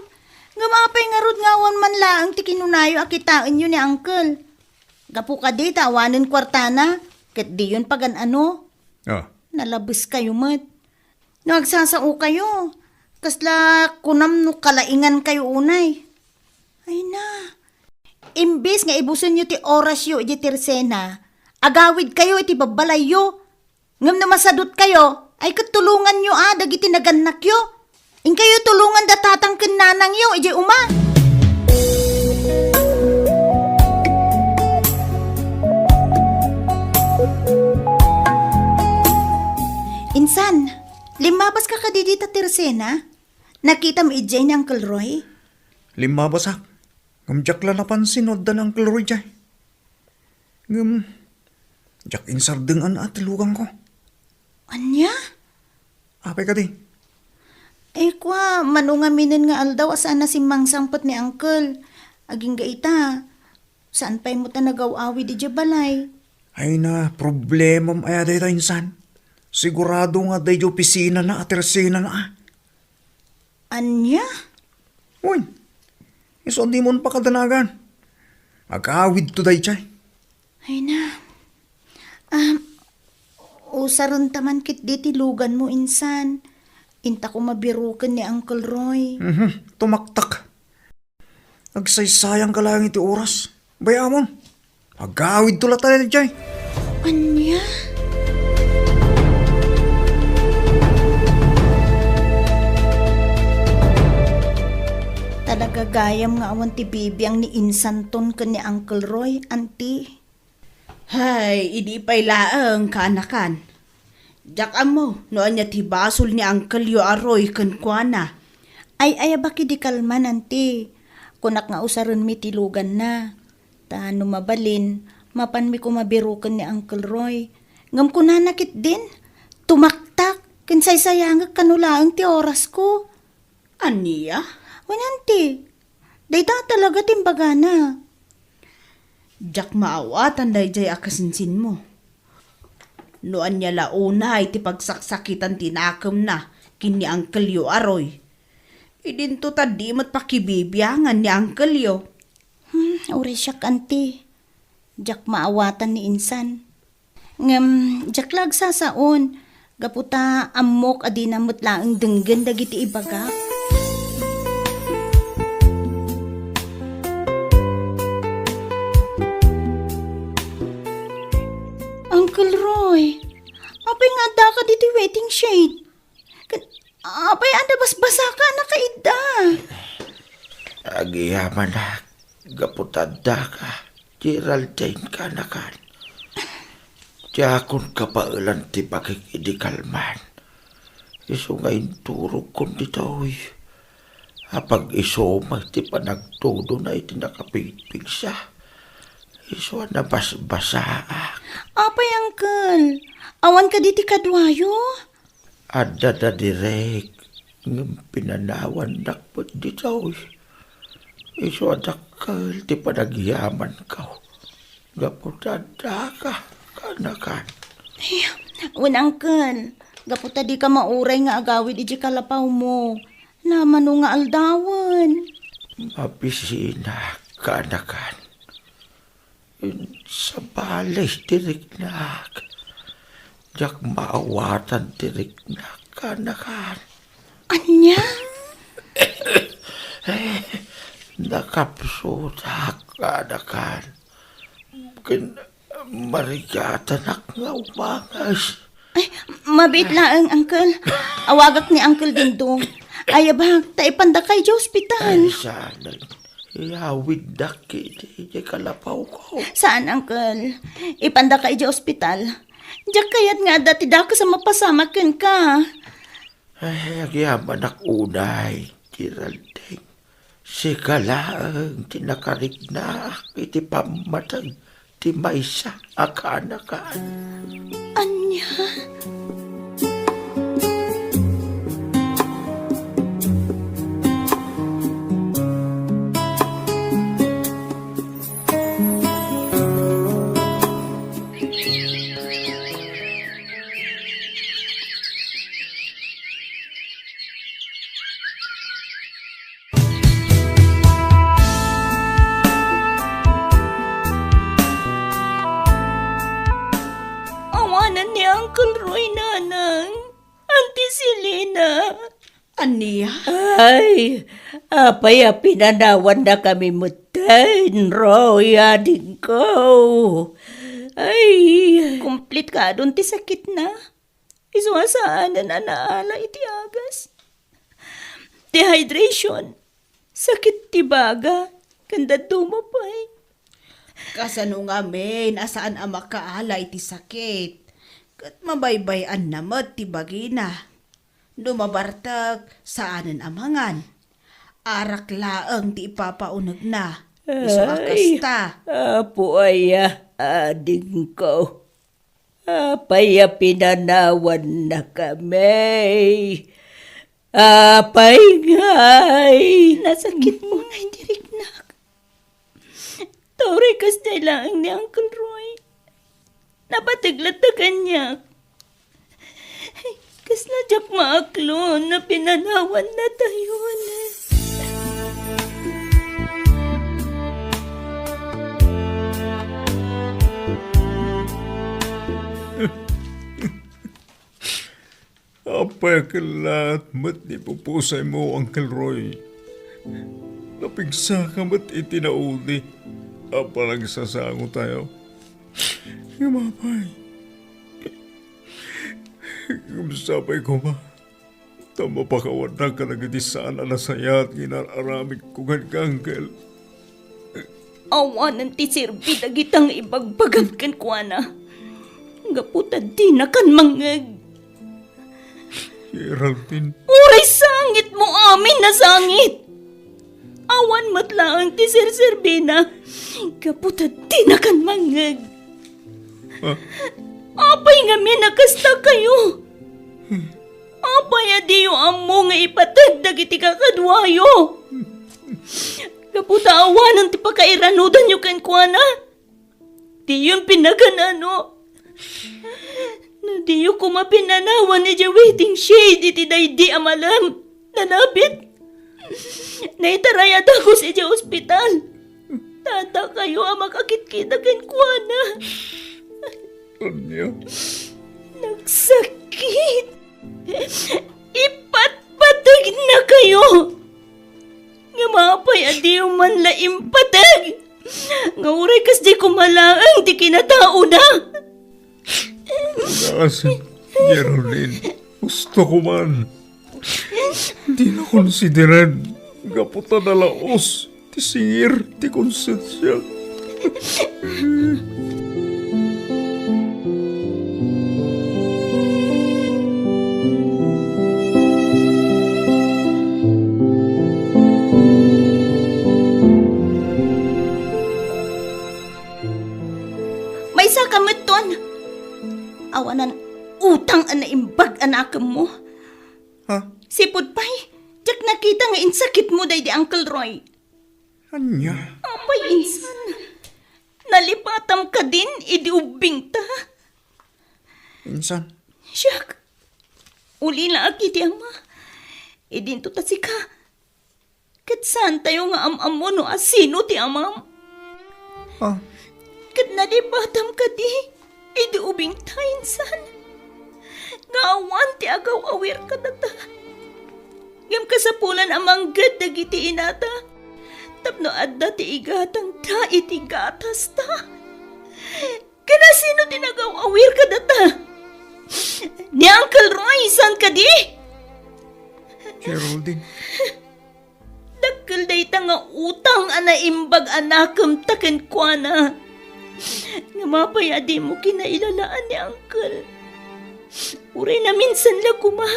Ngamapay nga rod ngawan man laang ti kinunayo akitaan yun ni Uncle. Gapu ka di, tawanin kwartana. Kat di yun pagan ano. ah, Nalabas kayo mat. Nagsasao kayo. Kasla kunam no kalaingan kayo unay. Ay na. Imbis nga ibuson nyo ti oras yo iti tersena, agawid kayo iti babalay yo. Ngam na masadot kayo, ay katulungan nyo dagiti naganak yo. In kayo tulungan datatang kinanang yo, iti uma. Insan, limabas ka kadidita tersena? Nakita mo ijay ni Uncle Roy? lima basak. Ngamjak la napansin o da ng kaloroy jay. Ngam, jak insardengan at lugang ko. Anya? Apay ka di. Kwa, manungaminin nga aldaw asaan na si Mang Sampot ni Uncle. Aging gaita, saan pa'y mo ta nagaw-awi di balay? Ay na, problema ay aday ta insan. Sigurado nga day di opisina na at tersena na. Anya? Uy, iso di mo pa kadanagan. Agawid to day chay. Ay na. Usaron taman kit di tilugan mo insan. Inta ko mabirukan ni Uncle Roy. Tumaktak. Nagsaysayang ka lang iti oras. Bayamon. Agawid to la tayo chay. Anya? Talaga gayam nga awan ti bibiyang ni Insan ton ken ni Uncle Roy, anti. Hay, idi pa'y laang kanakan. Jak amo, noan niya ti basol ni Uncle yo aroy ken kuana. Ay baki di kalman, anti. Kunak nga usaron mi tilugan na. Tano mabalin, mapan mi kumabirukan ni Uncle Roy. Ngam ko nanakit din. Tumaktak, kinsaysayang kanulaang ti oras ko. Aniya? Wananti, dayta talaga timbaga na. Jak maawatan day akasinsin mo. Noan niya launa iti pagsaksakitan tinakam na kini Uncle yo aroy. Idinto ta di mat pakibibiyangan ni Uncle yo. Uri siya kanti. Jak maawatan ni Insan. Ngam, jak lag sasaon. Gaputa amok adi namot laang denggen dagiti ibaga. Uncle Roy, apay nga da ka diti waiting shade. Apay anda basbasa ka na kaida. Agiyaman na, gaputada ka, Geraldine ka na kan. Tiyakon ka pa ulan ti pakikidikalman. Iso ngayon turog kon dito. Apag iso ti panagtudo na iti nakapigpig siya. Iso na basbasa. Apay uncle, awan ka diti kadwayo. Ada da direk, ng pinanawan nakpot dito. Iso adakal ti panagyaman ka. Gaputada ka, kanakan. Wen uncle, gaputa di ka mauray nga agawid iti kalapaw mo. Naman nga aldawan. Mapisina, kanakan. Sa balay diriknak. Jak maawatan diriknak, kanakan. Anya? Nakapsutak, kanakan. Marigatan ak nga umangas. Ay, mabit laang uncle. Awagak ni Uncle Dingdong. Ay abang, taipanda kay di ospital. Ay, sana. Iawid daki di kalapaw ko. Saan, uncle? Ipanda ka di ospital. Diyak kayat nga dati da ka sa mapasamakin ka. Ay, agyaman ak unay, Geraldine. Si kalaang tinakarigna iti pamatag ti maysa akanakaan. Anya? Awanan ni Uncle Roy, nanang. Auntie Selena. Aniya? Ay, apay pinanawan na kami mutin, Roy, ading ko. Ay, Complete ka doon ti sakit na. Isuwasaan na naala iti agas. Dehydration. Sakit ti baga. Kanda dumapay. Kasano nga men, asaan ang makaala iti sakit. Kat mabaybayan namat ti bagina. Dumabartag saanan amangan. Arak laang ti ipapaunag na. Iso akasta. apo ay ading ko. Apay pinanawan na kami. Apay ngay. Nasakit mo nga dirik na. Tauray kas lang ni Uncle Roy. Napatiglat na kanya. Kas na jak maaklon na pinanawan na tayo na. Apay kalat, mat di pupusay mo, Uncle Roy. Napigsa ka mat itinauli. Apa lang sasango tayo. Gamapay. Gumsapay ko ba? Tama pa kawan na ka nagitisaan na saya at ginararamig ko ka, Uncle. Awanan ti sirbi dagitang ibagbagan kan kuana. Gaputad di na kan mangag. Geraldine, Uray sangit mo amin na sangit. Awan matlaang ti sir-sirbina. Gaputad di na kan mangag. Apay nga minakasta kayo. Apay adiyo amo nga ipatag dagiti kakadwayo. Kaputa awanan ti pakairanudan nyo kan kuana. Di yun pinaganano. Na di yun kumapinanawan ni waiting shade iti day amalam. Nanabit. Naitarayat ako sa iya ospital. Tata kayo ang makakit-kita kan kuana. Anya? Nagsakit. Ipatpatag na kayo. Nga mapay adiyo man laim patag. Nga uray kas di kumalaang di kinatao na. Kasi, Geraldine, gusto ko man. Di na konsideran. Gaputa na laos. Ti singir, ti konsensya. May isa ka maton. Awanan utang ang naimbag anakam mo. Ha? Sipod pa'y, jak nakita nga insakit mo day di Uncle Roy. Anya? Apay insan. Nalipatam ka din, idi ubing ta. Insan? Siyak. Uli na aki ti ama. Idin to ta si ka. Kat saan tayo nga amam mo no asino ti amam. Ha? Kat nalipatam ka di, idi ubing ta insan. Nga awan ti agaw awir ka na ta. Ngam kasapulan amang gad dagiti inata. Tapno adda ti igatang ta iti gatas ta. Kana sino tinagaw awir ka data? Ni Uncle Roy, san ka di? Geraldine? Dakkel day ta nga utang ana imbag anakam taken kwa na. Nga mapaya di mo kinailalaan ni Uncle. Uray na minsan la kuma.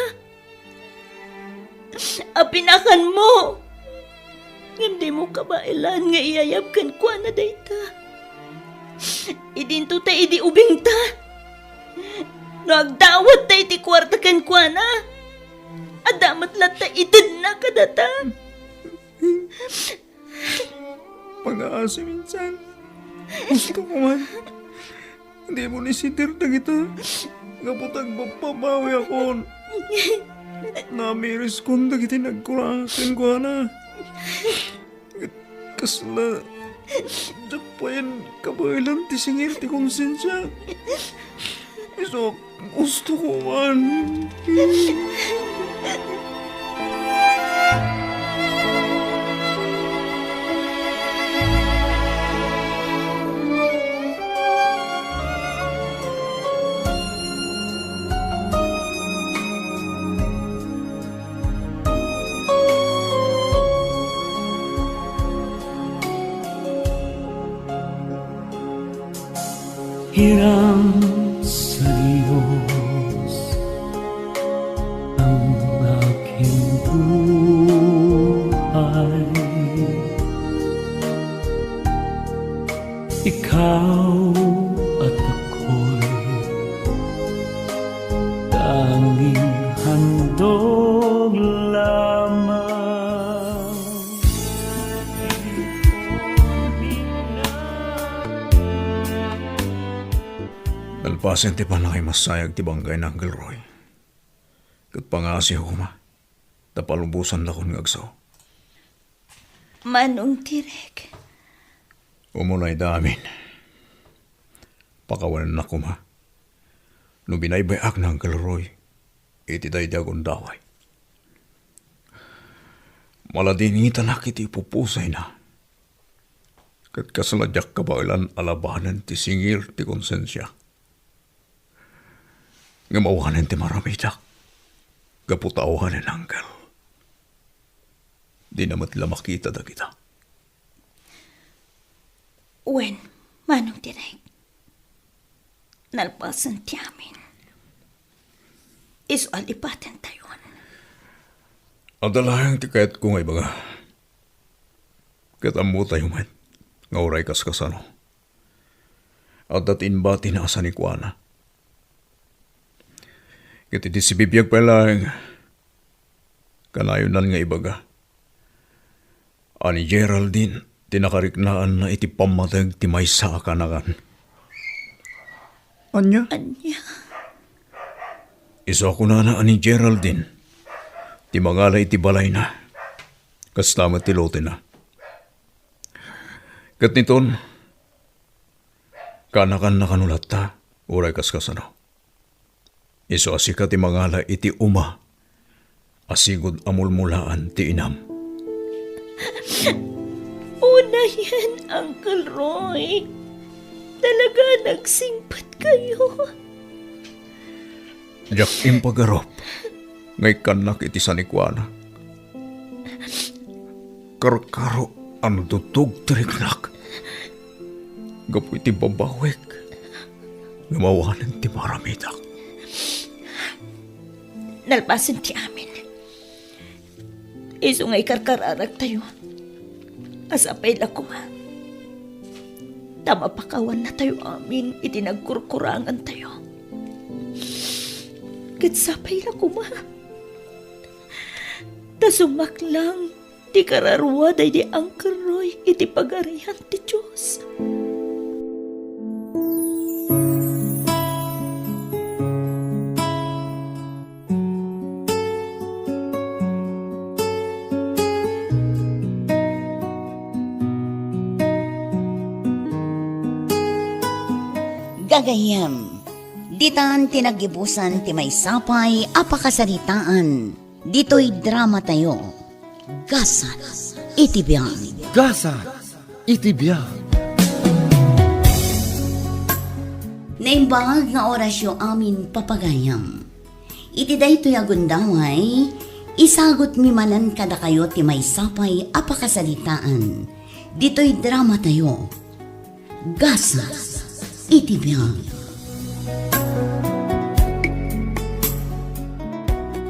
Apinakan mo. Hindi mo kabailan nga iyayab kan kwa na dayta. Idinto ta idi ubing ta. Nagdawat ta iti kwarta kan kwa na. Adamat lata itid na kadata. Pag-aasi minsan. Gusto ko man. Hindi mo ni sitir na kita. Kaputag mapabawi ako. Namiris ko na kita nagkurakin ko na. Kasla. Diyak pa yan kabailan ti singir ti konsensya. So, gusto ko man. Hirang sa Diyos ang aking buhay. Ikaw at ako'y tanging handog lamang. Nalpasin ti pa na kay masayag ti banggay na Uncle Roy. Kat pangasi huma. Tapalubusan na kon ngagsaw. Manong tirek. Umunay damin. Pakawalan na kuma. No binaybayak na Uncle Roy. Iti day dagon daway. Maladinita na kiti pupusay na. Kat kasaladyak kabailan alabanan ti singir ti konsensya. Ngamawanan ti maramitak. Gaputawahan ng Uncle. Di namat la makita da kita. Wen, manong tirek. Nalpasan ti amin. Iso alipaten tayon. Adalayang ti kayat ko ngay baga. Katamu tayo man. Ngauray kas kasano. At datin ba tinaasa ni Kuana. Kiti di si bibiyag palang. Kanayunan nga ibaga. Ani Geraldine, tinakariknaan na iti pamatag ti may sa akanakan. Anya? Anya, Iso ako na ani Geraldine. Ti mangala iti balay na. Kastamat ti lote na. Kat niton, kanakan na kanulat ta, uray kaskasano. Iso asika ti mangala iti uma, asigod amulmulaan ti inam. una yan, Uncle Roy. Talaga nagsingpat kayo. Jak impagarop, ngay kanak iti sanikwana. Karkaro ano tutug tiriknak. Gapu iti babawek, ngamawanan ti maramitak. Nalpasan ti amin. Iso nga'y karkararag tayo. Asapay la kuma. Tama pakawan na tayo amin, itinagkurkurangan tayo. Katsapay la kuma. Tasumak lang, di kararwa day di Uncle Roy, iti pagarihan ti Diyos. Gagayam, ditan tinagibusan ti may sapay apakasaritaan. Dito'y drama tayo. Gasan, itibiyang. Gasa, itibiyang. Naimbag nga orasyo amin papagayam. Iti daytoy agundaway, isagot mi manan kada kayo ti may sapay apakasalitaan. Dito'y drama tayo. Gasa, itibiyang.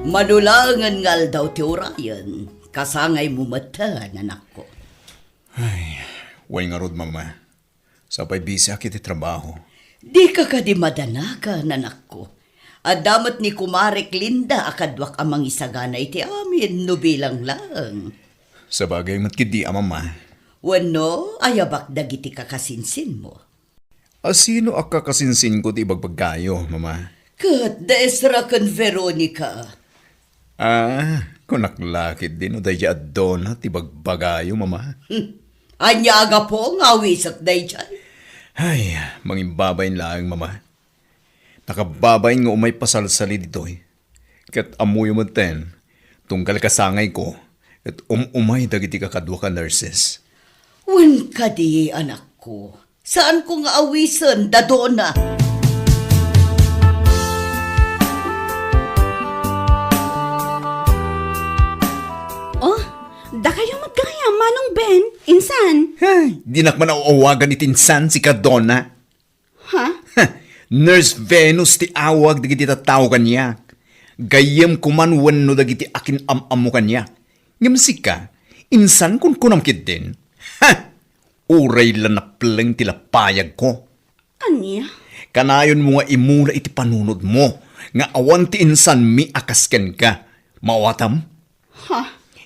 Madulangan ngal daw ti orayan, kasangay mo mata, nanak ko. Way nga rod, mama. Sapay busy akit trabaho. Di ka di madanaga, nanak ko. Adamat ni Kumarek Linda akadwak amang isagana iti amin, no bilang lang. Sa bagay matkidi, mama. Wano, ayabak dagiti kakasinsin mo. Sino ak kakasinsin ko ti ibagbagayo, mama? Kat daesra kan Veronica. Kunaklakit din o daya adona ti bagbagayo, mama. Anyaga po, ngawisak day dyan. Ay, mangimbabayin lang, mama. Nakababayin nga umay pasalsali dito eh. Kat amuyo mo ten, tungkal kasangay ko, at umay dagiti kakadwa ka nurses. Wan ka di, anak ko. Saan ko nga awisan, dadona? Oh, da kayo magkaya, Manong Ben, insan. Ay, di nakman auawagan ni Tinsan si Kadona. Ha? Nurse Venus ti awag dagiti tataw kanya. Gayem kuman wenno dagiti akin amamu kanya. Ngamsi ka, insan kun kunamkid din. Ha! Uray lang na pleng tilapayag ko. Anya? Kanayon mo nga imula iti panunod mo. Nga awan ti insan mi akasken ka. Mawatam? Ha?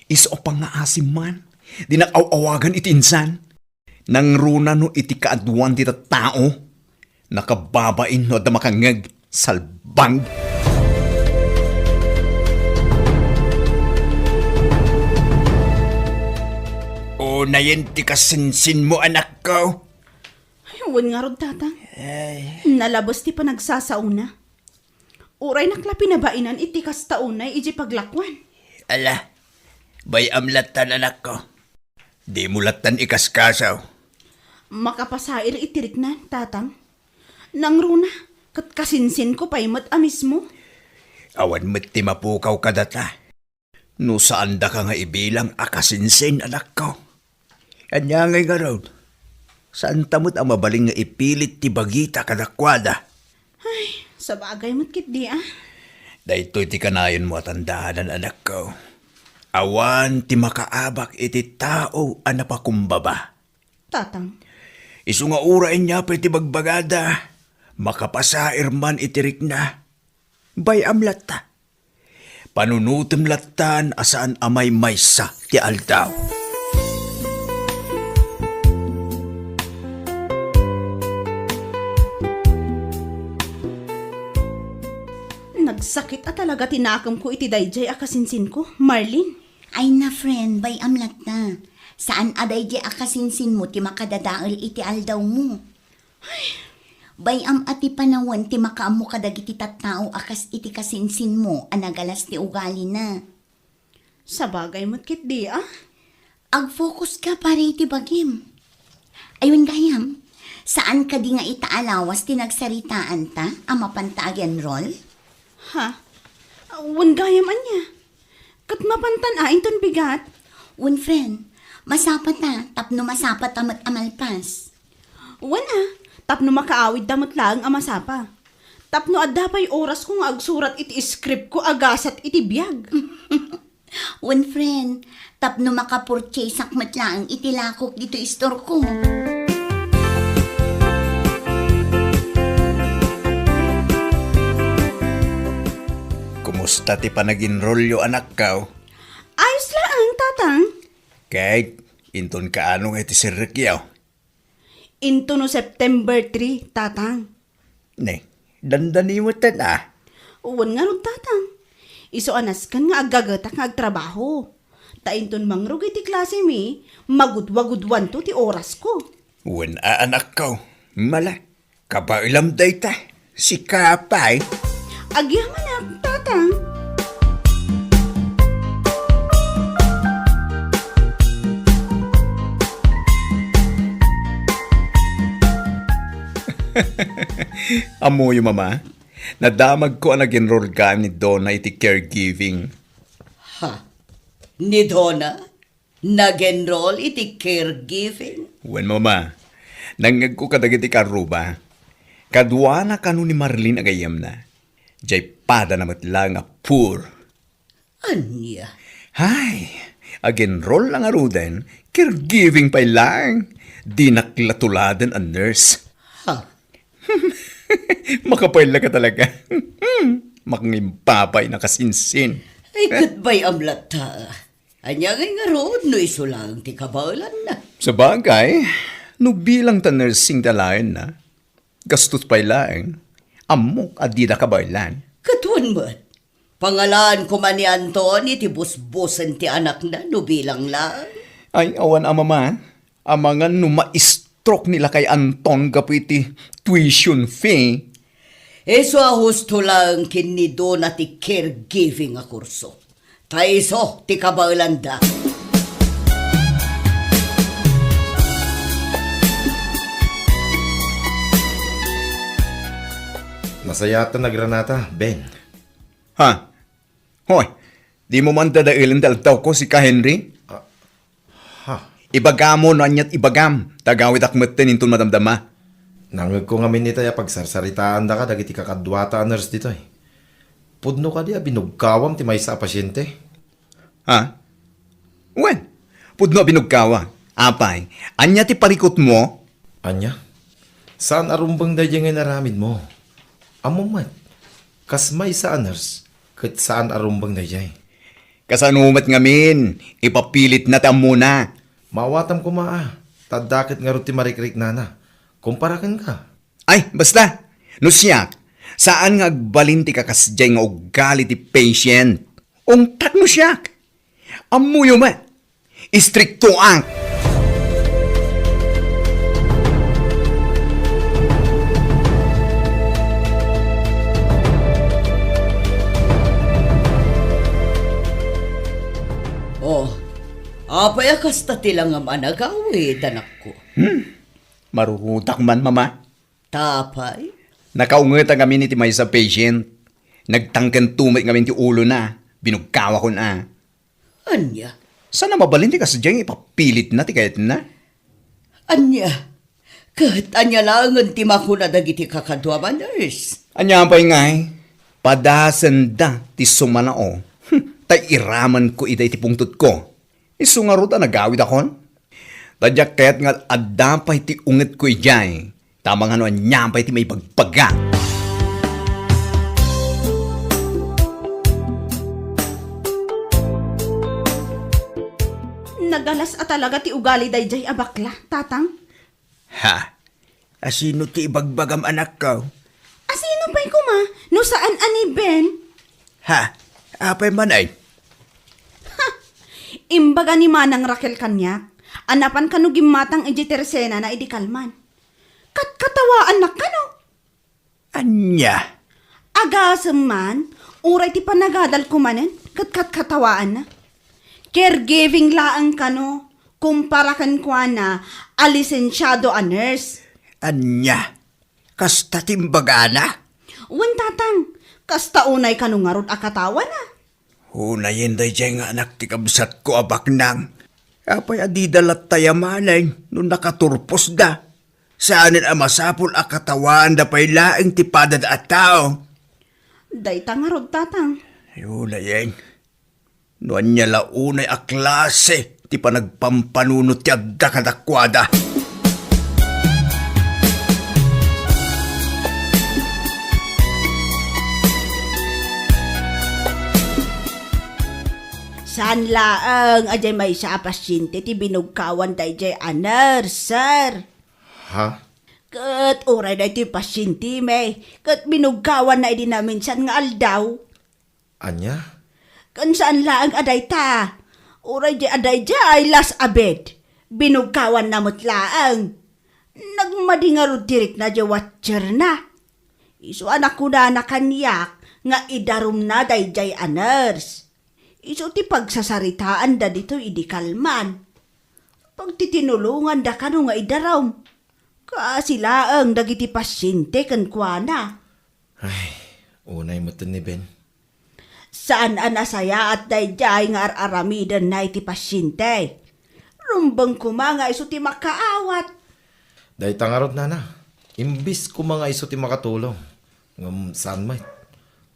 Iso pa nga asim man. Di nakawawagan iti insan. Nang runa no iti kaadwan ti tao. Nakababain no da makangag salbang. O na yan ti kasinsin mo anak ko. Ayun nga rod, tatang. Nalabos ti pa nagsasauna. Uray nakla pinabainan iti kastaunay iji paglakwan. Ala, bay amlatan anak ko. Di mulatan ikaskasaw. Makapasair itirik na, tatang. Nang runa, kat kasinsin ko pa'y mat amis mo. Awan mo't ti mapukaw ka data. No saan da ka nga ibilang akasinsin anak ko. Kanya ngay nga raw. Saan tamot ang mabaling nga ipilit ti bagita kadakwada. Ay, sa bagay mo't kit di ah. Dahito ti kanayon mo at andahanan anak ko. Awan ti makaabak iti tao ang napakumbaba. Tatang, Isu nga urain niya pa iti bagbagada. Makapasair man itirik na. Bay amlata. Panunutim latan asaan amay maysa ti aldaw. nagsakit at talaga tinakam ko iti dayjay akasinsin ko, Marlene. Ay na friend, bay amlat na. Saan aday di akasinsin mo ti makadadaal iti aldaw mo? Bay am ati panawan ti makaamu kadagiti tattao akas iti kasinsin mo anagalas ti ugali na. Sa bagay mo't kit di ah. Ag-focus ka pare iti bagim. Ayun gayam, saan ka di nga itaalawas ti nagsaritaan ta ama pantagyan roll? Ha? Wan gayam anya. Kat mapantan inton bigat. Un friend, masapat na tapno masapat amat amalpas. Wan tapno makaawid damot lang ang masapa. Tapno adda pa'y oras kong agsurat iti script ko agasat iti biyag. Un friend, tapno makapurchase akmat lang itilakok dito store ko. Kumusta ti panag-enrolyo anak ka? Ayos lang, tatang. Kahit inton kaano nga ti Sir Rikyao. Into no September 3, tatang. Ne, dandani mo na. Uwan nga ron, tatang. Iso anas kan nga agagatak nga agtrabaho. Ta inton mangrug iti klase mi, magudwagudwan to ti oras ko. Wen anak ko, mala, kabailam day ta, si Kapay. Agyaman na, tatang. Amo yung mama, nadamag ko ang nag-enroll ka ni Donna iti caregiving. Ha? Ni Donna? Nag-enroll iti caregiving? Wen mama, nangag ko kadagiti karuba. Kadwa na kanu ni Marlene agayam na. Jay pada namat lang a poor. Anya? Hay, ag-enroll lang aruden, caregiving pa lang. di naklatuladan ang nurse. Ha? Makapaila ka talaga. Makangimpapay na kasinsin. Ay, goodbye amlata. Anya nga rood no iso lang ti kabalan na. Sa bagay, no bilang ta nursing dalayan na, gastos pa ilaeng, amok at di na kabaylan. Katuan mo. Pangalan ko man ni Anthony ti busbusan ti anak na no bilang lang. Ay, awan ama man, amangan no ma-stroke nila kay Anton kapiti tuition fee. Eso a husto lang kinido na ti caregiving a kurso. Taiso ti kabalan da. Nasayata na Granata, Ben. Ha? Hoy, di mo man dadailan daltaw ko si ka Henry? Ha? Ibagamo no anyat ibagam, tagawit akmetten intun madamdama. Nangag ko nga minitaya pagsarsaritaan da ka, dagiti kakadwata nurse dito eh. Pudno ka di, binugkawam ti may sa pasyente. Ha? Wen, pudno binugkawa. Apay, anya ti parikot mo? Anya? Saan arumbang da yung naramid mo? Amo mat, kas may sa nurse, kat saan arumbang da yung. Kasanumat ngamin, ipapilit na tam muna. Mawatam ko maa, tadakit nga rin ti marikrik nana. Kumparakan ka. Ay, basta, no siyak, saan nga agbalin ti kakasjay nga ugali ti patient? Ungtat no siyak. Amuyo ma, istrikto ang. Oh, apay akasta tilang nga managawi, danak ko. Marurutak man, mama. Tapay? Nakaungat ang kami ni ti may sa patient. Nagtangkan tumit kami ti ulo na. Binugkawa ko na. Anya? Sana mabalin ti kasadyang ipapilit na ti kayat na. Anya? Kat anya lang ang timakuna dagiti kakadwa nurse. Anya pa'y ngay, padasan da ti sumanao. Tay iraman ko iday ti pungtot ko. Isungaruta nagawid akon. Tadyak kaya't nga adapay ti unget ko ijay. Tamang ano anyampay ti may pagpaga. Nagalas a talaga ti ugali dayjay abakla, tatang. Ha? Asino ti ibagbagam anak ko? Asino pa'y kuma? No saan ani Ben? Ha? Apay man ay? Imbaga ni Manang Raquel kanyak. Anapan kanu gimatang iji tersena na idi kalman. Katkatawaan na kano. Anya? Agasem man, uray ti panagadal kumanen, katkatawaan na. Caregiving laang kano, kumparakan kwa na alisensyado a nurse. Anya? Kasta timbaga na? Wan tatang, kasta unay kanu ngarod akatawa na. Hunayin day nga anak ti kabsat ko abak nang. Apay adidalat tayamanay nung nakaturpos da. Saanin ang masapul akatawan da pay laing tipadad at tao. Dayta ngarod tatang. Hunayin. Noan niya launay a klase ti panagpampanunot ti agda kadakwada. Saan laang ajay may sa pasyente ti binugkawan dayjay anar, sir. Ha? Kat uray na ti pasyente may, kat binugkawan na idi namin san nga aldaw. Anya? Kan saan laang aday ta? Uray di aday jay las abed. Binugkawan na mo't laang. Nagmadingarod direk na di watcher na. Iso anak ko na nakanyak nga idarum na dayjay anars. Iso ti pagsasaritaan da dito idi kalman. Pagtitinulungan da kano nga idaram. Kaasilaang dagiti pasyente kan kuana. Ay, unay matan ni Ben. Saan anasaya at dayjay nga araramidan na iti pasyente. Rumbang kumanga iso ti makaawat. Day tangarod nana. Imbis ko mga iso ti makatulong. Ngam saan may?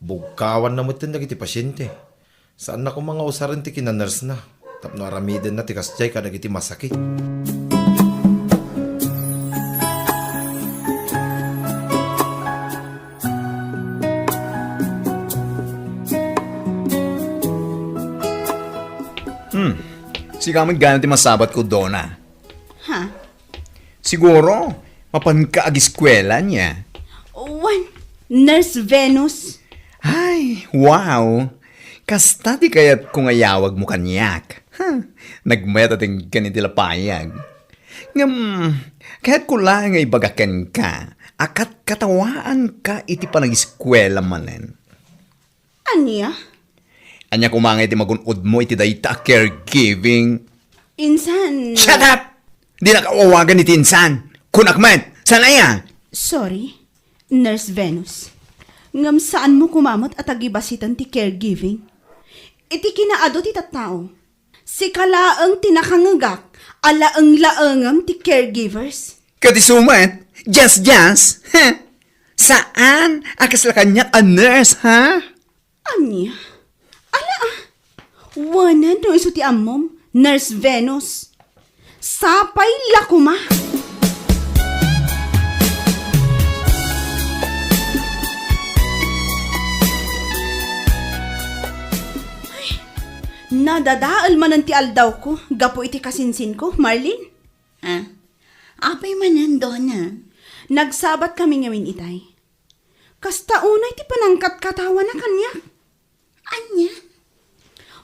Bugkawan na mo dagiti pasyente. Saan na ko mga usarin ti kinaners na. Tapno aramidan na ti kasjay ka dagiti masakit. Sigaman ganit ti masabat ko, Donna. Ha? Siguro, mapan ka ag-eskwela niya. Wan, Nurse Venus. Ay, wow! Kasta di kaya't kung ayawag mo kanyak. Nagmayat ating ganitila payag. Kaya't ko lang ay bagakan ka. Akat katawaan ka iti panag-eskwela manen. Anya? Anya kumangay iti magunod mo iti dayta caregiving. Insan... Shut up! Di nakawawagan iti insan. Kunakman! Sanaya! Sorry, Nurse Venus. Ngam saan mo kumamot at agibasitan ti caregiving? Iti kinaado ti tattao. Si kalaang tinakangagak, alaang laangam ti caregivers. Katisumat! Just! Saan? Akas la kanyak a nurse, ha? Anya? Ala ah. Wanan no iso ti ammom, Nurse Venus. Sapay lakuma. Nadadaal man ang ti aldaw ko, gapo iti kasinsin ko, Marlene. Ha? Apay manan, Donna. Nagsabat kami ngayon itay. Kasta unay ti panangkat katawa na kanya. Anya?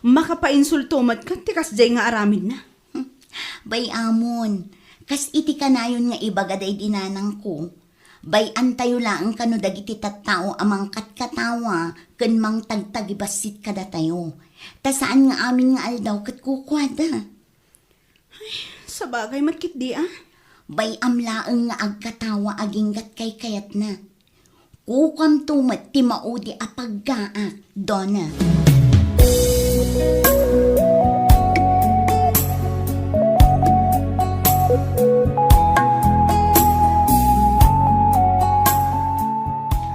Makapainsultumat ka, ti kasjay nga aramid na. Bay amon, kas iti kanayon nga ibagaday dinanang ko. Bay antayo lang kano dagiti tattao amang katkatawa ken mang tagtagibasit kada tayo. Ta saan nga amin nga aldaw ket kukwada. Sa bagay matkit di ah. Bay amlaeng nga agkatawa aginggat kay kayat na. Kukam tumat ti maudi apaggaak, Donna.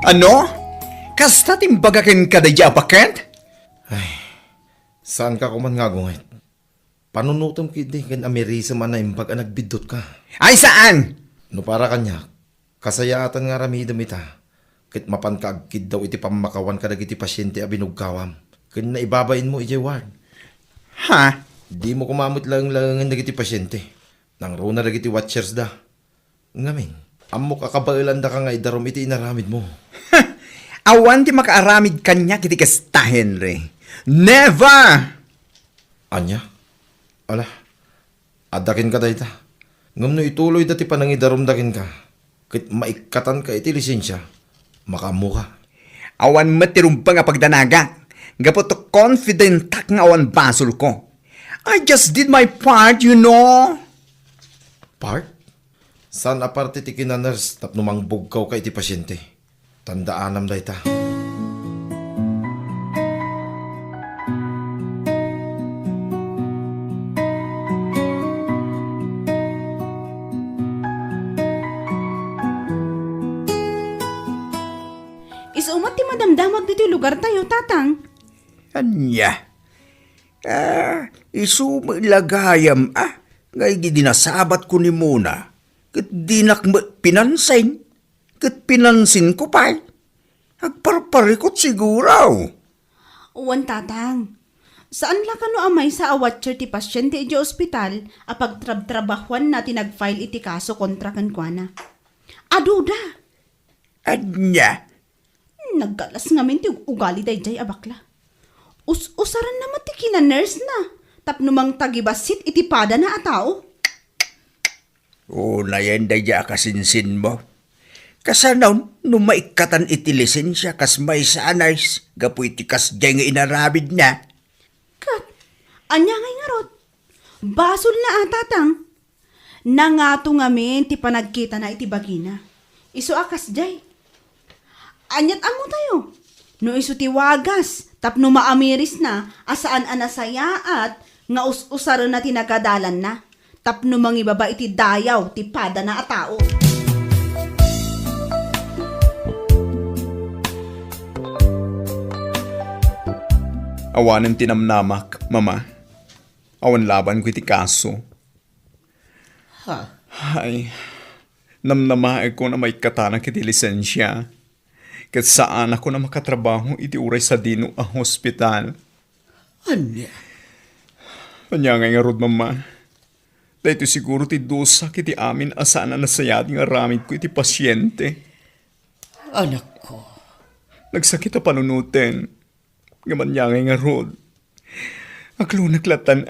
Ano? Kasta timbagakin ka da japaket? Saan ka kuman nga gungit? Panunutom kidi kan amerisa man na imbag ang nagbidot ka. Ay saan? No para kanya, kasayatan nga ramidam ita. Kit mapan ka agkid daw iti pamakawan ka dagiti pasyente a binugkawam. Kan naibabain mo iti ward. Ha? Di mo kumamot lang dagiti pasyente. Nang runa dagiti watchers da. Ngamin, amo kakabailan da ka nga idarom iti inaramid mo. Awan ti makaaramid kanya kiti kasta, Henry. Never! Anya? Ala, adakin ka dayta. Ngam no ituloy dati panangidarom dakin ka. Kit maikatan ka iti lisensya. Makamu ka. Awan matirumpang nga pagdanaga. Gapot to confident tak nga awan basol ko. I just did my part, you know. Part? San aparte ti kinaners tapno mangbugkaw ka iti pasyente. Tandaanam dayta. Isumat ti madamdamag dito lugar tayo, tatang. Anya? Isu lagayam ngay gidinasabat ko ni Muna. Kat dinak pinansin. Kat pinansin ko pa. Agparparikot siguro. Uwan, tatang. Saan la kano amay sa awatcher ti pasyente iti ospital apag trab-trabahuan na tinag-file iti kaso kontra kankwana? Aduda. Anya? Naggalas ngamin ti ugali dayjay abakla. Usaran naman ti kina-nurse na. Tapno mang tagibasit iti pada na atao. O na yan daya kasinsin mo. Kasanaw, numaikatan iti lisensya kas may sanays. Gapu iti kas nga inarabid na. Kat, anya ngay ngarot. Basol na atatang. Nangato ngamin ti panagkita na iti bagina. Iso akas jay. Anyat amo tayo. No iso ti wagas, tapno maamiris na, asaan anasaya at nga usaran na tinagadalan na. Tapno mangibaba iti dayaw, ti pada na atao. Awanan tinamnamak, mama. Awan laban ko iti kaso. Ay, namnamae ko na may katana kiti lisensya. Kat saan ako na makatrabaho iti uray sa dino a hospital. Anya? Anya nga rod mama. Dahito siguro ti dosa kiti amin asana na sayad nga ramid ko iti pasyente. Anak ko, Nagsakit a panunutin. Gaman niya nga rod. Aglo naglatan